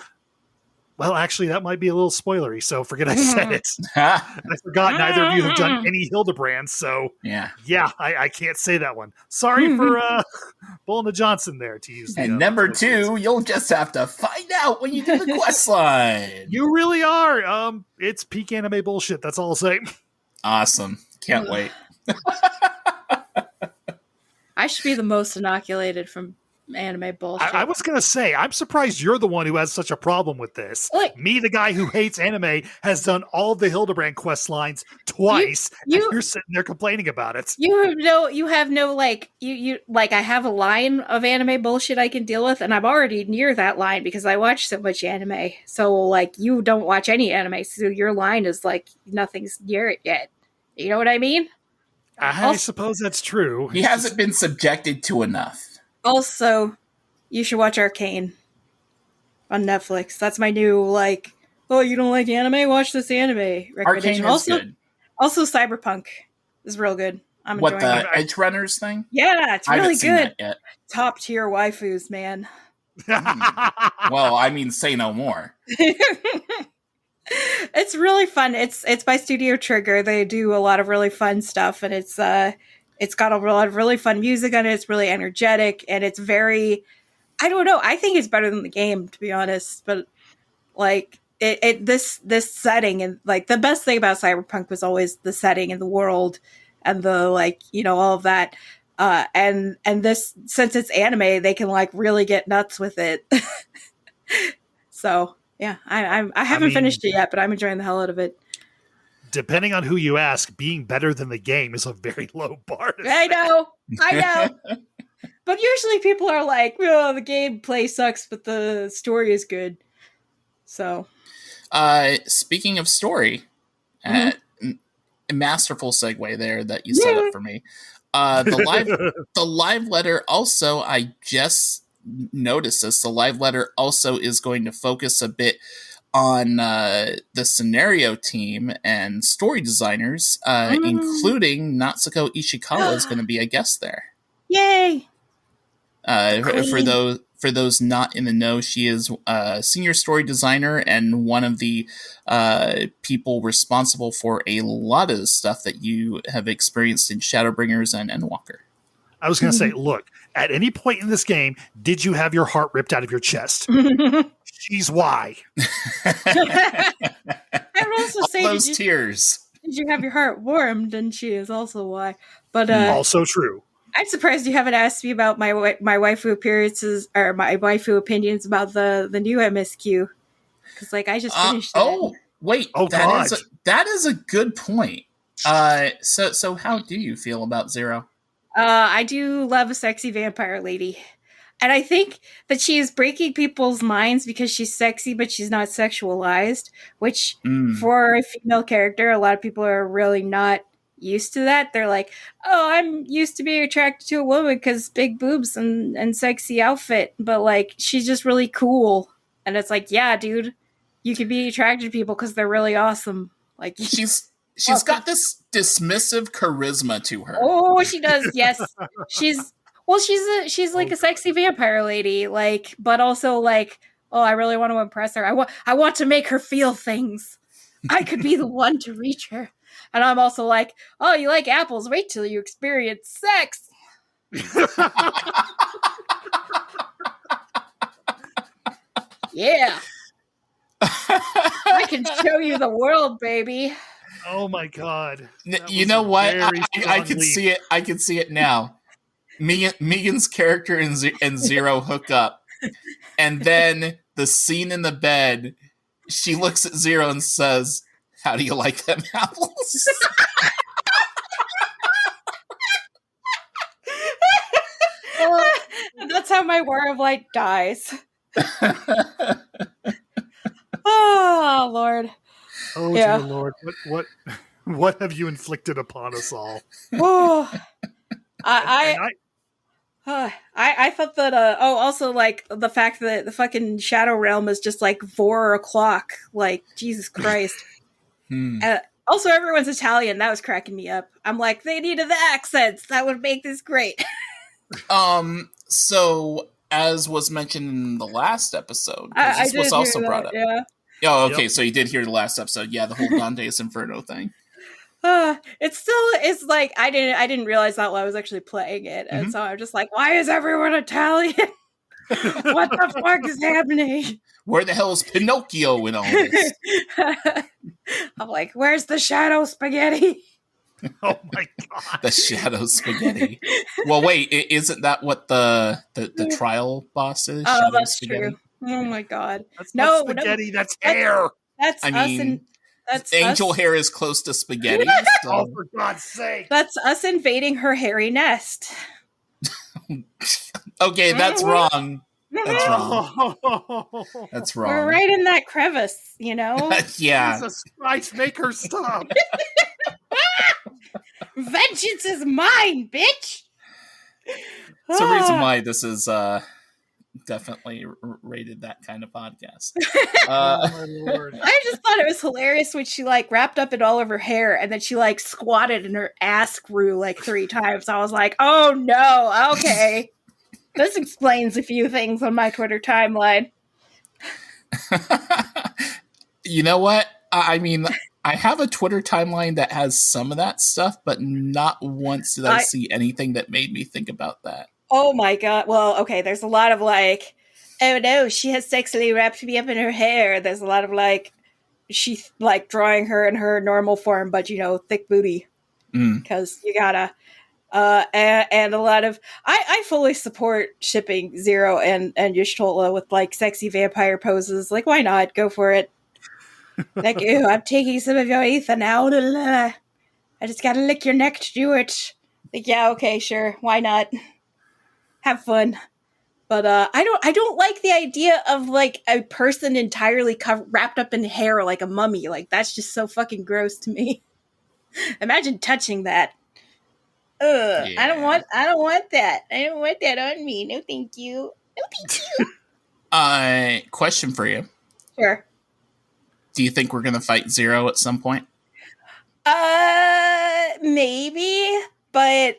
well, actually, that might be a little spoilery, so forget I said it. I forgot neither of you have done any Hildebrands, so yeah, I can't say that one. Sorry for pulling the Johnson there to use. And number 2, you'll just have to find out when you do the quest line. You really are. It's peak anime bullshit. That's all I'll say. Awesome. Can't wait. I should be the most inoculated from anime bullshit. I was going to say, I'm surprised you're the one who has such a problem with this. Like, me, the guy who hates anime, has done all the Hildebrand quest lines twice, and you're sitting there complaining about it. You have no like, I have a line of anime bullshit I can deal with, and I'm already near that line because I watch so much anime. So, like, you don't watch any anime, so your line is like, nothing's near it yet. You know what I mean? I suppose that's true. He hasn't been subjected to enough. Also, you should watch Arcane on Netflix. That's my new, like, oh, you don't like anime? Watch this anime recommendation. Arcane is good. Also, Cyberpunk is real good. I'm enjoying it. What, the Edge Runners thing? Yeah, it's really good. Seen that yet. Top tier waifus, man. Well, I mean, say no more. It's really fun. It's by Studio Trigger. They do a lot of really fun stuff, and it's got a lot of really fun music on it. It's really energetic, and it's very, I don't know, I think it's better than the game, to be honest. But like this setting, and like the best thing about Cyberpunk was always the setting and the world and the, like, you know, all of that. And this, since it's anime, they can like really get nuts with it. So yeah, I haven't finished it yet, but I'm enjoying the hell out of it. Depending on who you ask, being better than the game is a very low bar. I know. But usually people are like, oh, the gameplay sucks, but the story is good. So, speaking of story, a masterful segue there that you set up for me. The live letter also, I just noticed this. The live letter also is going to focus a bit on the scenario team and story designers, including Natsuko Ishikawa is going to be a guest there. Yay! For those not in the know, she is a senior story designer and one of the people responsible for a lot of the stuff that you have experienced in Shadowbringers and Endwalker. I was going to say, look, at any point in this game, did you have your heart ripped out of your chest? She's why. I would also say, those tears. Did you have your heart warmed? And she is also why. But also true. I'm surprised you haven't asked me about my waifu appearances or my waifu opinions about the new MSQ, because like I just finished. That is a good point. So how do you feel about Zero? I do love a sexy vampire lady. And I think that she is breaking people's minds because she's sexy, but she's not sexualized, which for a female character, a lot of people are really not used to that. They're like, oh, I'm used to being attracted to a woman because big boobs and sexy outfit. But like, she's just really cool. And it's like, yeah, dude, you can be attracted to people because they're really awesome. Like she's got this dismissive charisma to her. Oh, she does. Yes. She's like a sexy vampire lady, like, but also like, oh, I really want to impress her. I want to make her feel things. I could be the one to reach her. And I'm also like, oh, you like apples? Wait till you experience sex. Yeah. I can show you the world, baby. Oh my God. You know what? I can see it. I can see it now. Meagan's character and Zero hook up. And then the scene in the bed, she looks at Zero and says, how do you like them apples? That's how my War of Light dies. Oh, Lord. Oh, yeah. Dear Lord. What have you inflicted upon us all? Oh, I thought that, also, like, the fact that the fucking Shadow Realm is just, like, 4 o'clock. Like, Jesus Christ. Also, everyone's Italian. That was cracking me up. I'm like, they needed the accents. That would make this great. So, as was mentioned in the last episode, this was also brought up. Yeah. Oh, okay, so you did hear the last episode. Yeah, the whole Dante's Inferno thing. It's like I didn't realize that while I was actually playing it, and so I'm just like, why is everyone Italian? What the fuck is happening? Where the hell is Pinocchio in all this? I'm like, where's the shadow spaghetti? Oh my god. The shadow spaghetti. Well, wait, isn't that what the trial boss is? Oh, Shadow that's spaghetti? true. Oh my god. That's No, not spaghetti, that's hair. That's I us mean, and that's angel us. hair is close to spaghetti. Oh, So. for God's sake. That's us invading her hairy nest. Okay, that's wrong. That's wrong. Oh. That's We're wrong. right in that crevice, you know? Yeah. Jesus Christ, make her stop. Vengeance is mine, bitch! It's the reason why this is definitely rated that kind of podcast. Oh my lord. I just thought it was hilarious when she like wrapped up it all of her hair and then she like squatted and her ass grew like 3 times. I was like, oh no, okay. This explains a few things on my Twitter timeline. You know what? I mean, I have a Twitter timeline that has some of that stuff, but not once did I see anything that made me think about that. Oh my god. Well, okay, there's a lot of like, oh no, she has sexually wrapped me up in her hair. There's a lot of like, she's like drawing her in her normal form, but you know, thick booty. Because you gotta. And a lot of I fully support shipping Zero and Y'shtola with like sexy vampire poses. Like, why not? Go for it. Like, ew, I'm taking some of your ether now. I just gotta lick your neck to do it. Like, yeah, okay, sure, why not? Have fun. But I don't like the idea of like a person entirely wrapped up in hair like a mummy. Like, that's just so fucking gross to me. Imagine touching that. Yeah. I don't want that. I don't want that on me. No, thank you. No, thank you. Question for you. Sure. Do you think we're gonna fight Zero at some point? Maybe, but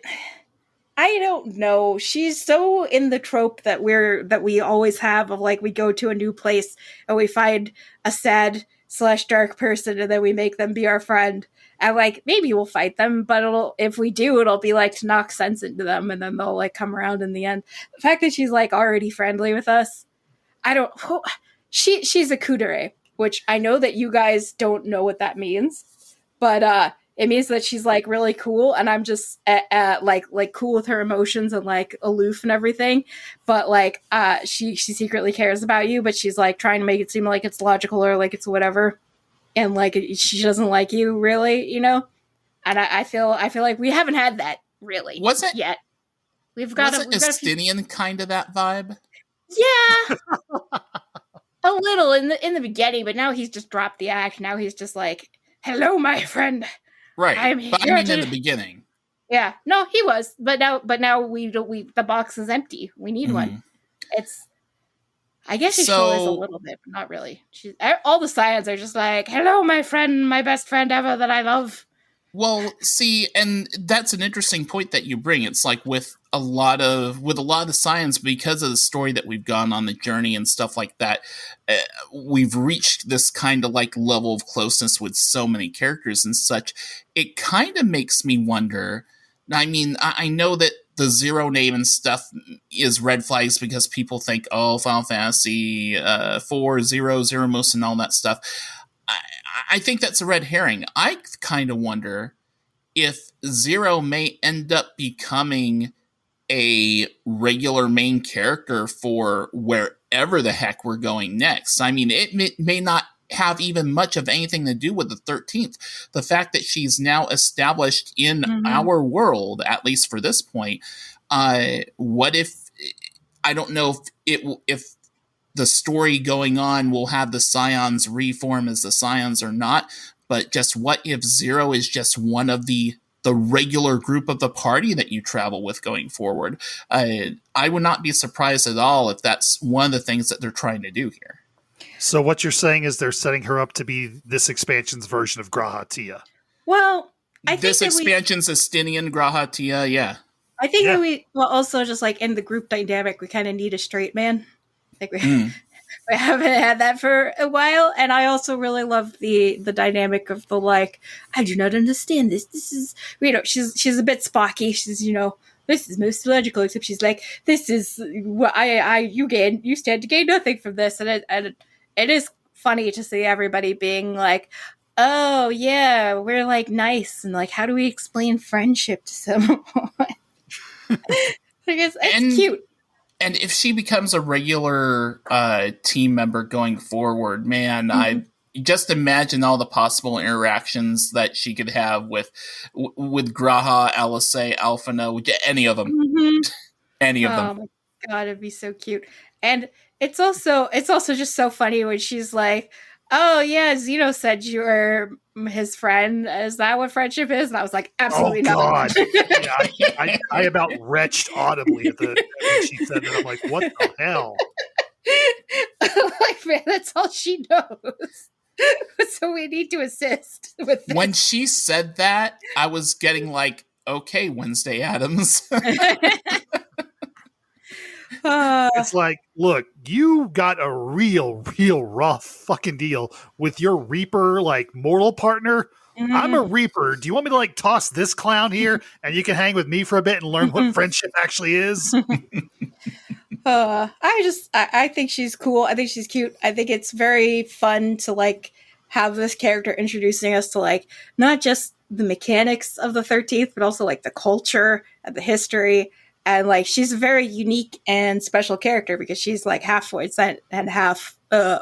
I don't know. She's so in the trope that we always have of like, we go to a new place and we find a sad / dark person and then we make them be our friend. And like, maybe we'll fight them, but if we do, it'll be like to knock sense into them and then they'll like come around in the end. The fact that she's like already friendly with us, she's a kudere, which I know that you guys don't know what that means, but it means that she's like really cool, and I'm just like cool with her emotions and like aloof and everything. But like, she secretly cares about you, but she's like trying to make it seem like it's logical or like it's whatever, and like she doesn't like you really, you know. And I feel like we haven't had that really. Was it yet? We've got Estinian kind of that vibe. Yeah, a little in the beginning, but now he's just dropped the act. Now he's just like, "Hello, my friend." Right, but I mean in the beginning. Yeah, no, he was, but now the box is empty. We need one. It's, I guess she still is a little bit, but not really. All the Scions are just like, "Hello, my friend, my best friend ever that I love." Well, see, and that's an interesting point that you bring. It's like with a lot of the Scions, because of the story that we've gone on the journey and stuff like that, we've reached this kind of like level of closeness with so many characters and such. It kind of makes me wonder. I mean, I know that the Zero name and stuff is red flags because people think, oh, Final Fantasy 4, Zero, Zeromus, and all that stuff. I think that's a red herring. I kind of wonder if Zero may end up becoming a regular main character for wherever the heck we're going next. I mean, it may not have even much of anything to do with the 13th. The fact that she's now established in our world, at least for this point, what if, I don't know if the story going on will have the Scions reform as the Scions or not, but just what if Zero is just one of the regular group of the party that you travel with going forward? I would not be surprised at all if that's one of the things that they're trying to do here. So what you're saying is they're setting her up to be this expansion's version of Grahatia. Well, I think this expansion's Estinian Grahatia, yeah. I think that we also just like in the group dynamic, we kind of need a straight man. Like we haven't had that for a while, and I also really love the dynamic of the like, I do not understand this. This is, you know, she's a bit Spocky. She's, you know, this is most logical, except she's like, this is what you stand to gain nothing from this, and it is funny to see everybody being like, oh yeah, we're like nice, and like how do we explain friendship to someone? I guess it's cute. And if she becomes a regular team member going forward, man, I just imagine all the possible interactions that she could have with Graha, Alisei, Alphino, any of them. Any of them. Oh my god, it'd be so cute. And it's also just so funny when she's like, "Oh yeah, Zeno said you were his friend. Is that what friendship is?" And I was like, "Absolutely not." Yeah, I about retched audibly when she said that. I'm like, "What the hell?" Like, man, that's all she knows. So we need to assist with this. When she said that, I was getting like, "Okay, Wednesday Addams." It's like, look, you got a real rough fucking deal with your Reaper, like, mortal partner. I'm a Reaper. Do you want me to, like, toss this clown here and you can hang with me for a bit and learn what friendship actually is? I think she's cool. I think she's cute. I think it's very fun to, like, have this character introducing us to, like, not just the mechanics of the 13th, but also, like, the culture and the history. And, like, she's a very unique and special character because she's, like, half voice and half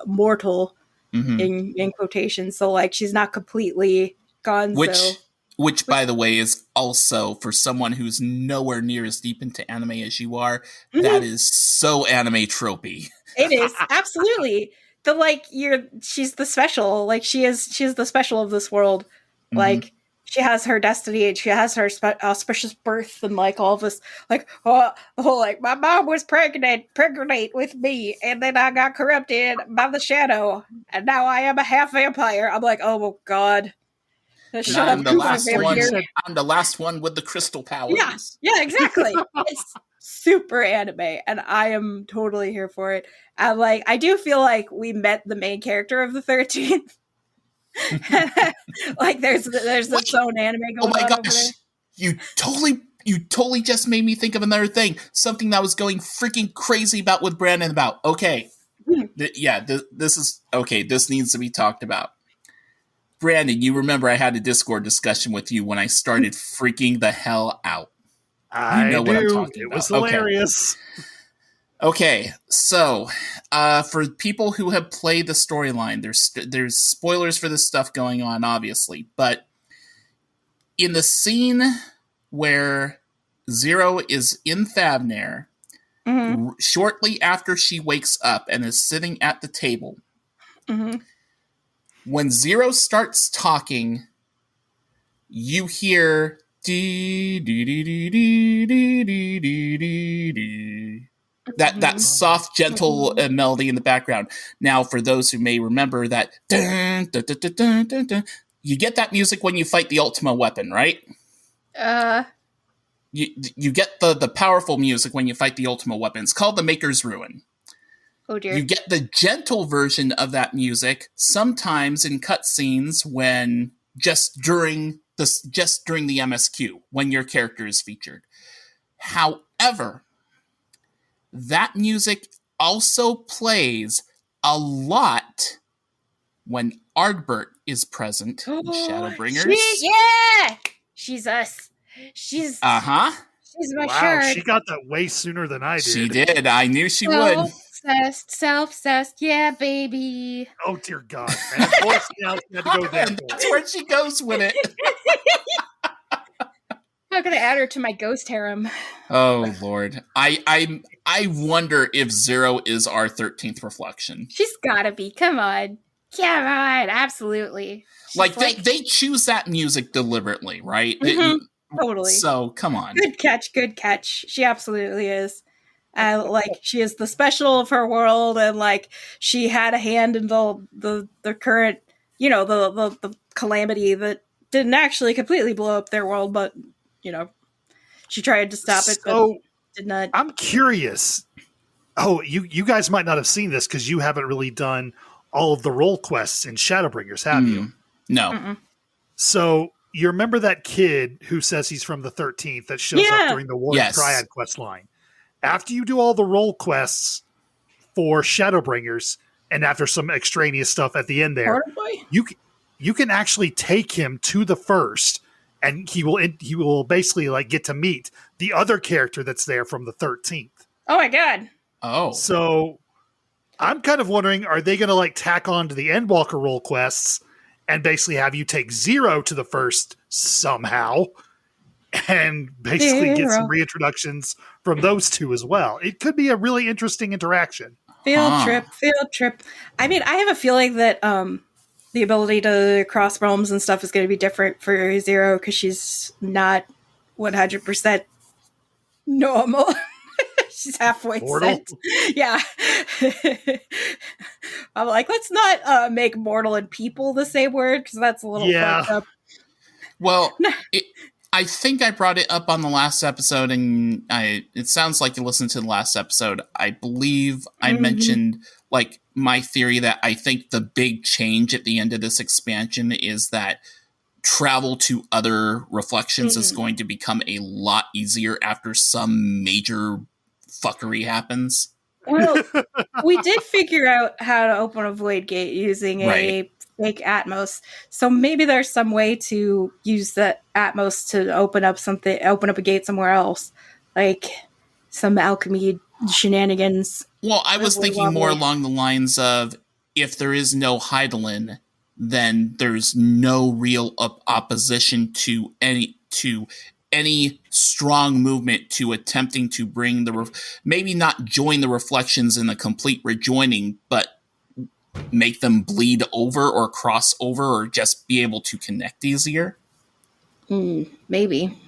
mortal in quotations. So, like, she's not completely gone. Which, by the way, is also, for someone who's nowhere near as deep into anime as you are, that is so anime tropey. It is, absolutely. She's the special. Like, she is the special of this world. Like, she has her destiny and she has her auspicious birth and, like, all of this, like, like, my mom was pregnant with me, and then I got corrupted by the shadow, and now I am a half vampire. I'm like, oh god. I'm the last one with the crystal powers. Yeah, exactly. It's super anime, and I am totally here for it. And, like, I do feel like we met the main character of the 13th. Like, there's its own anime going on. Oh my gosh! Over there. You totally just made me think of another thing. Something that I was going freaking crazy about with Brandon about. Okay, this is okay. This needs to be talked about. Brandon, you remember I had a Discord discussion with you when I started freaking the hell out. I know what I'm talking about. It was hilarious. Okay, so for people who have played the storyline, there's spoilers for this stuff going on, obviously, but in the scene where Zero is in Thavnair, shortly after she wakes up and is sitting at the table, when Zero starts talking, you hear that soft, gentle melody in the background. Now, for those who may remember that, you get that music when you fight the Ultima weapon, right? You get the powerful music when you fight the Ultima weapon. It's called the Maker's Ruin. Oh dear. You get the gentle version of that music sometimes in cutscenes when just during the MSQ when your character is featured. However, that music also plays a lot when Ardbert is present in Shadowbringers. She's us. She's She's my wow, shirt. She got that way sooner than I did. She did. I knew she would. Self-obsessed, yeah, baby. Oh dear God, man! Of course, had to go there. That's where she goes with it. I'm gonna add her to my ghost harem. Oh Lord, I wonder if Zero is our 13th reflection. She's gotta be. Come on, absolutely. Like they choose that music deliberately, right? Totally. So come on. Good catch. She absolutely is. Like, she is the special of her world, and like she had a hand in the current, the calamity that didn't actually completely blow up their world, but she tried to stop it, but did not. I'm curious. Oh, you guys might not have seen this because you haven't really done all of the role quests in Shadowbringers, have you? No. Mm-mm. So you remember that kid who says he's from the 13th that shows up during the Warrior Triad quest line? After you do all the role quests for Shadowbringers, and after some extraneous stuff at the end there, you can actually take him to the first, and he will basically like get to meet the other character that's there from the 13th. Oh my god. Oh. So I'm kind of wondering, are they going to like tack on to the Endwalker role quests and basically have you take Zero to the first somehow and basically get some reintroductions from those two as well? It could be a really interesting interaction. Field trip. I mean, I have a feeling that the ability to cross realms and stuff is going to be different for Zero because she's not 100% normal. She's halfway sent. Yeah. I'm like, let's not make mortal and people the same word because that's a little fucked up. Well, I think I brought it up on the last episode, and it sounds like you listened to the last episode. I believe I mentioned like my theory that I think the big change at the end of this expansion is that travel to other reflections is going to become a lot easier after some major fuckery happens. Well, we did figure out how to open a void gate using a fake Atmos. So maybe there's some way to use the Atmos to open up a gate somewhere else. Like some alchemy shenanigans. Well, I was thinking more along the lines of if there is no Hydaelyn, then there's no real opposition to any strong movement to attempting to bring maybe not join the reflections in the complete rejoining, but make them bleed over or cross over or just be able to connect easier. Maybe.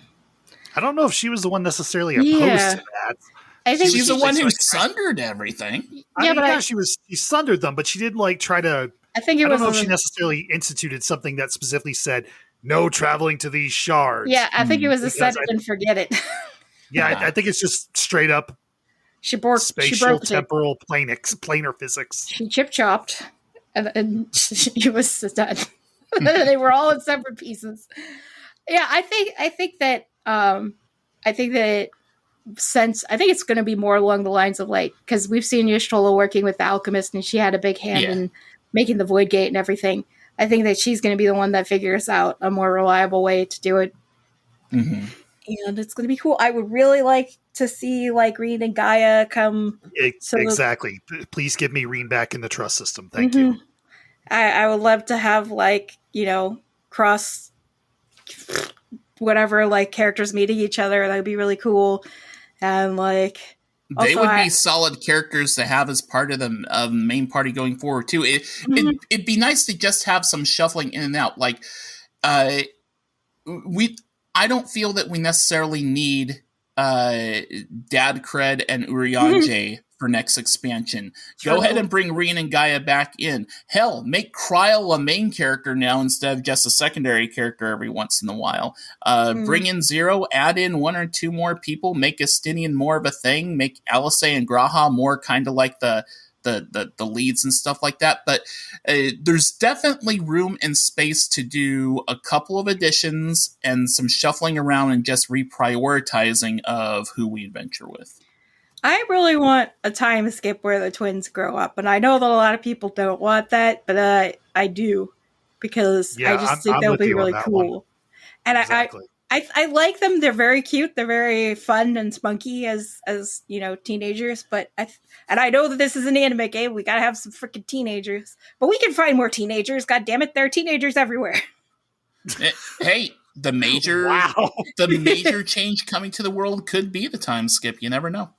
I don't know if she was the one necessarily opposed to that. I think she's the one who sundered everything. She sundered them, but she didn't like try to. I don't know if she necessarily instituted something that specifically said no traveling to these shards. Yeah, I think it was a set it and forget it. I think it's just straight up spatial temporal planar physics. She chip chopped, and she was done. They were all in separate pieces. Yeah, I think that it's going to be more along the lines of like, because we've seen Y'shtola working with the alchemist, and she had a big hand in making the void gate and everything. I think that she's going to be the one that figures out a more reliable way to do it. And it's going to be cool. I would really like to see like Reen and Gaia come. Exactly. Please give me Reen back in the trust system. Thank you. I would love to have like, cross whatever, like characters meeting each other. That would be really cool. And like, they would be solid characters to have as part of the main party going forward too. It'd be nice to just have some shuffling in and out. Like, I don't feel that we necessarily need Dad Cred and Urianger for next expansion. Go ahead and bring Reen and Gaia back in. Hell, make Kryl a main character now instead of just a secondary character every once in a while. Bring in Zero, add in one or two more people, make Estinian more of a thing, make Alice and Graha more kind of like the leads and stuff like that. But there's definitely room and space to do a couple of additions and some shuffling around and just reprioritizing of who we adventure with. I really want a time skip where the twins grow up, and I know that a lot of people don't want that, but I do, because I just think that would be really cool. And exactly. I like them. They're very cute. They're very fun and spunky as teenagers. But I know that this is an anime game. We gotta have some freaking teenagers, but we can find more teenagers. God damn it, there are teenagers everywhere. Hey, the major change coming to the world could be the time skip. You never know.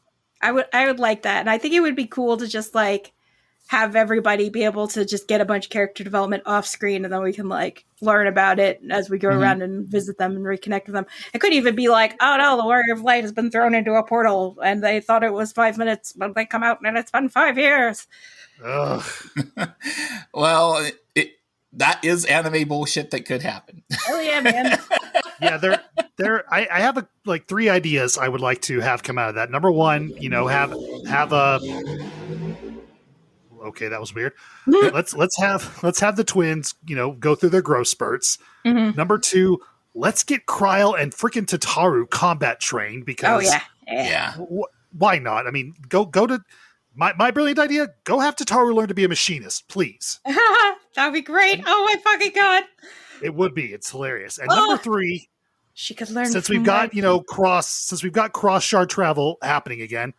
I would like that, and I think it would be cool to just like have everybody be able to just get a bunch of character development off screen, and then we can like learn about it as we go around and visit them and reconnect with them. It could even be like, oh no, the Warrior of Light has been thrown into a portal, and they thought it was 5 minutes, but they come out and it's been 5 years. Well, that is anime bullshit that could happen. Oh yeah, man. Yeah, I have like 3 ideas I would like to have come out of that. Number 1, have a. Okay, that was weird. let's have the twins, go through their growth spurts. Number 2, let's get Kryl and freaking Tataru combat trained because. Oh yeah. Why not? I mean, go to my brilliant idea. Go have Tataru learn to be a machinist, please. That would be great. Oh my fucking god. It would be. It's hilarious. And number 3, she could learn since from we've got, cross shard travel happening again,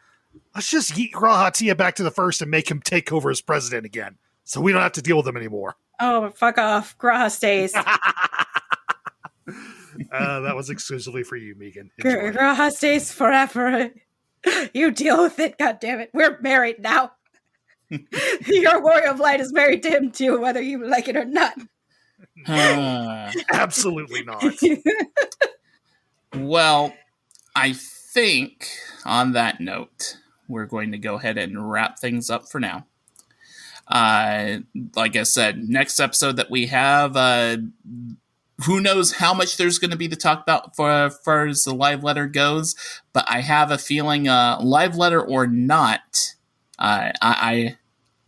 let's just yeet G'raha back to the first and make him take over as president again. So we don't have to deal with him anymore. Oh, fuck off. G'raha stays. That was exclusively for you, Meagan. G'raha stays forever. You deal with it, goddammit. We're married now. Your Warrior of Light is married to him too, whether you like it or not. Absolutely not. Well, I think on that note, we're going to go ahead and wrap things up for now. Like I said, next episode that we have, who knows how much there's going to be to talk about for far as the live letter goes, but I have a feeling, live letter or not, I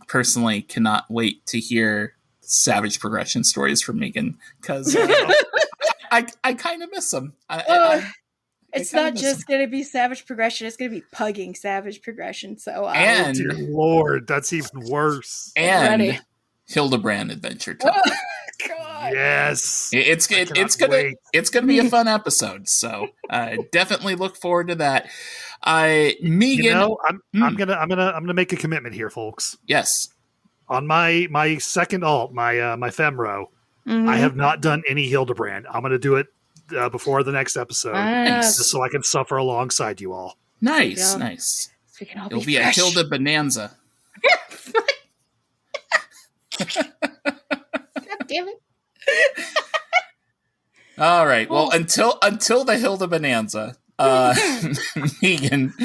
personally cannot wait to hear Savage progression stories from Meagan, because I kind of miss them. It's not just going to be Savage progression, it's going to be pugging Savage progression. So, and dear Lord, that's even worse. And Hildebrand adventure time. Oh, God. Yes, it's gonna be a fun episode. So definitely look forward to that. Meagan, I'm gonna make a commitment here, folks. Yes. On my second alt, my Femro, I have not done any Hildebrand. I'm gonna do it before the next episode, just so I can suffer alongside you all. Nice, nice. So it'll be a Hilda Bonanza. God damn it. All right. Well, until the Hilda Bonanza, Meagan,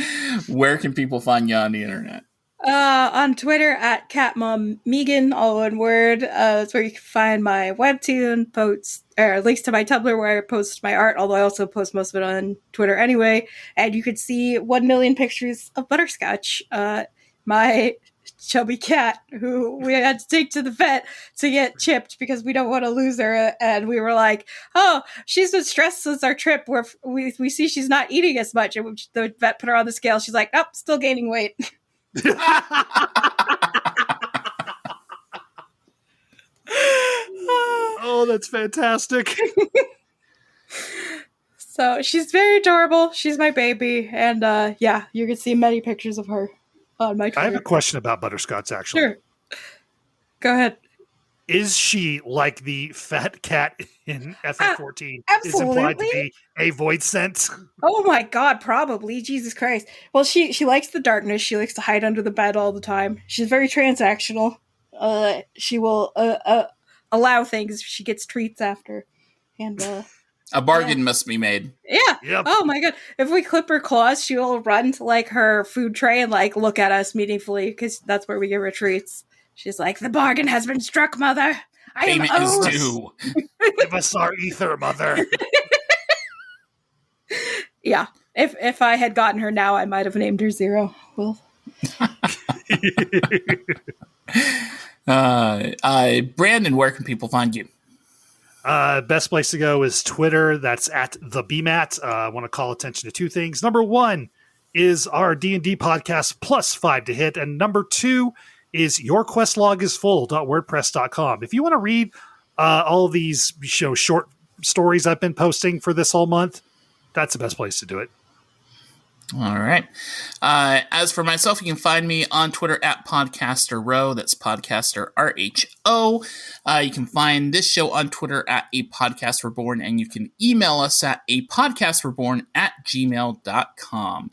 where can people find you on the internet? On Twitter at CatMomMeagan, all one word. That's where you can find my webtoon posts, or links to my Tumblr where I post my art, although I also post most of it on Twitter anyway. And you could see 1 million pictures of Butterscotch, my chubby cat, who we had to take to the vet to get chipped because we don't want to lose her. And we were like, oh, she's been stressed since our trip where we see she's not eating as much. And the vet put her on the scale. She's like, nope, still gaining weight. Oh, that's fantastic. So she's very adorable. She's my baby. And yeah, you can see many pictures of her on my Twitter. I have a question about Butterscotch, actually. Sure. Go ahead. Is she like the fat cat in FF14? Absolutely. Is implied to be a void sense? Oh my god, probably. Jesus Christ. Well, she likes the darkness. She likes to hide under the bed all the time. She's very transactional. She will allow things if she gets treats after. And a bargain must be made. Yeah. Yep. Oh my god. If we clip her claws, she will run to like her food tray and like look at us meaningfully because that's where we give her treats. She's like, the bargain has been struck, mother. Payment is due. Give us our ether, mother. Yeah. If I had gotten her now, I might have named her Zero. Well. Brandon, where can people find you? Best place to go is Twitter. That's at the BMAT. I want to call attention to 2 things. Number 1 is our D&D podcast plus 5 to hit. And number 2 is yourquestlog.wordpress.com. If you want to read all of these short stories I've been posting for this whole month, that's the best place to do it. All right. As for myself, you can find me on Twitter at PodcasterRow. That's Podcaster RHO. You can find this show on Twitter at A Podcast Reborn, and you can email us at apodcastreborn@gmail.com.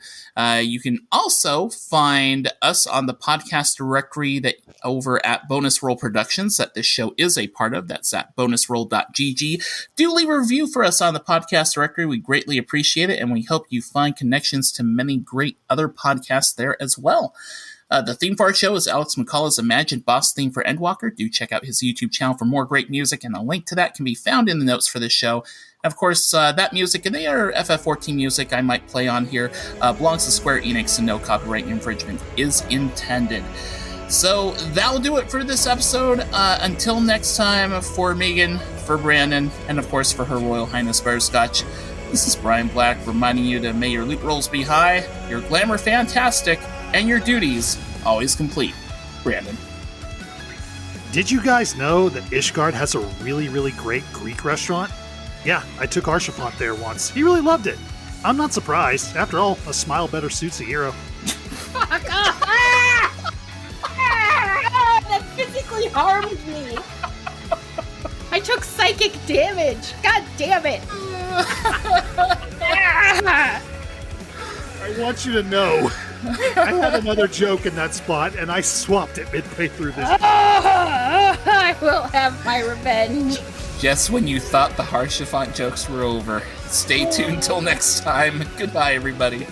You can also find us on the podcast directory that over at Bonus Roll Productions that this show is a part of. That's at bonusroll.gg. Do leave a review for us on the podcast directory. We greatly appreciate it, and we hope you find connections to many great other podcasts there as well. The theme for our show is Alex Moukala's Imagined Boss theme for Endwalker. Do check out his YouTube channel for more great music, and a link to that can be found in the notes for this show. And of course, that music and the other FF14 music I might play on here belongs to Square Enix, and no copyright infringement is intended. So that'll do it for this episode. Until next time, for Meagan, for Brandon, and of course for Her Royal Highness Butterscotch, this is Brian Black reminding you to may your loot rolls be high, your glamour fantastic, and your duties always complete. Brandon. Did you guys know that Ishgard has a really, really great Greek restaurant? Yeah, I took Arshafont there once. He really loved it. I'm not surprised. After all, a smile better suits a hero. Fuck off! That physically harmed me. I took psychic damage. God damn it. I want you to know, I had another joke in that spot, and I swapped it midway through this. I will have my revenge. Just when you thought the Harshafont jokes were over. Stay tuned till next time. Goodbye, everybody.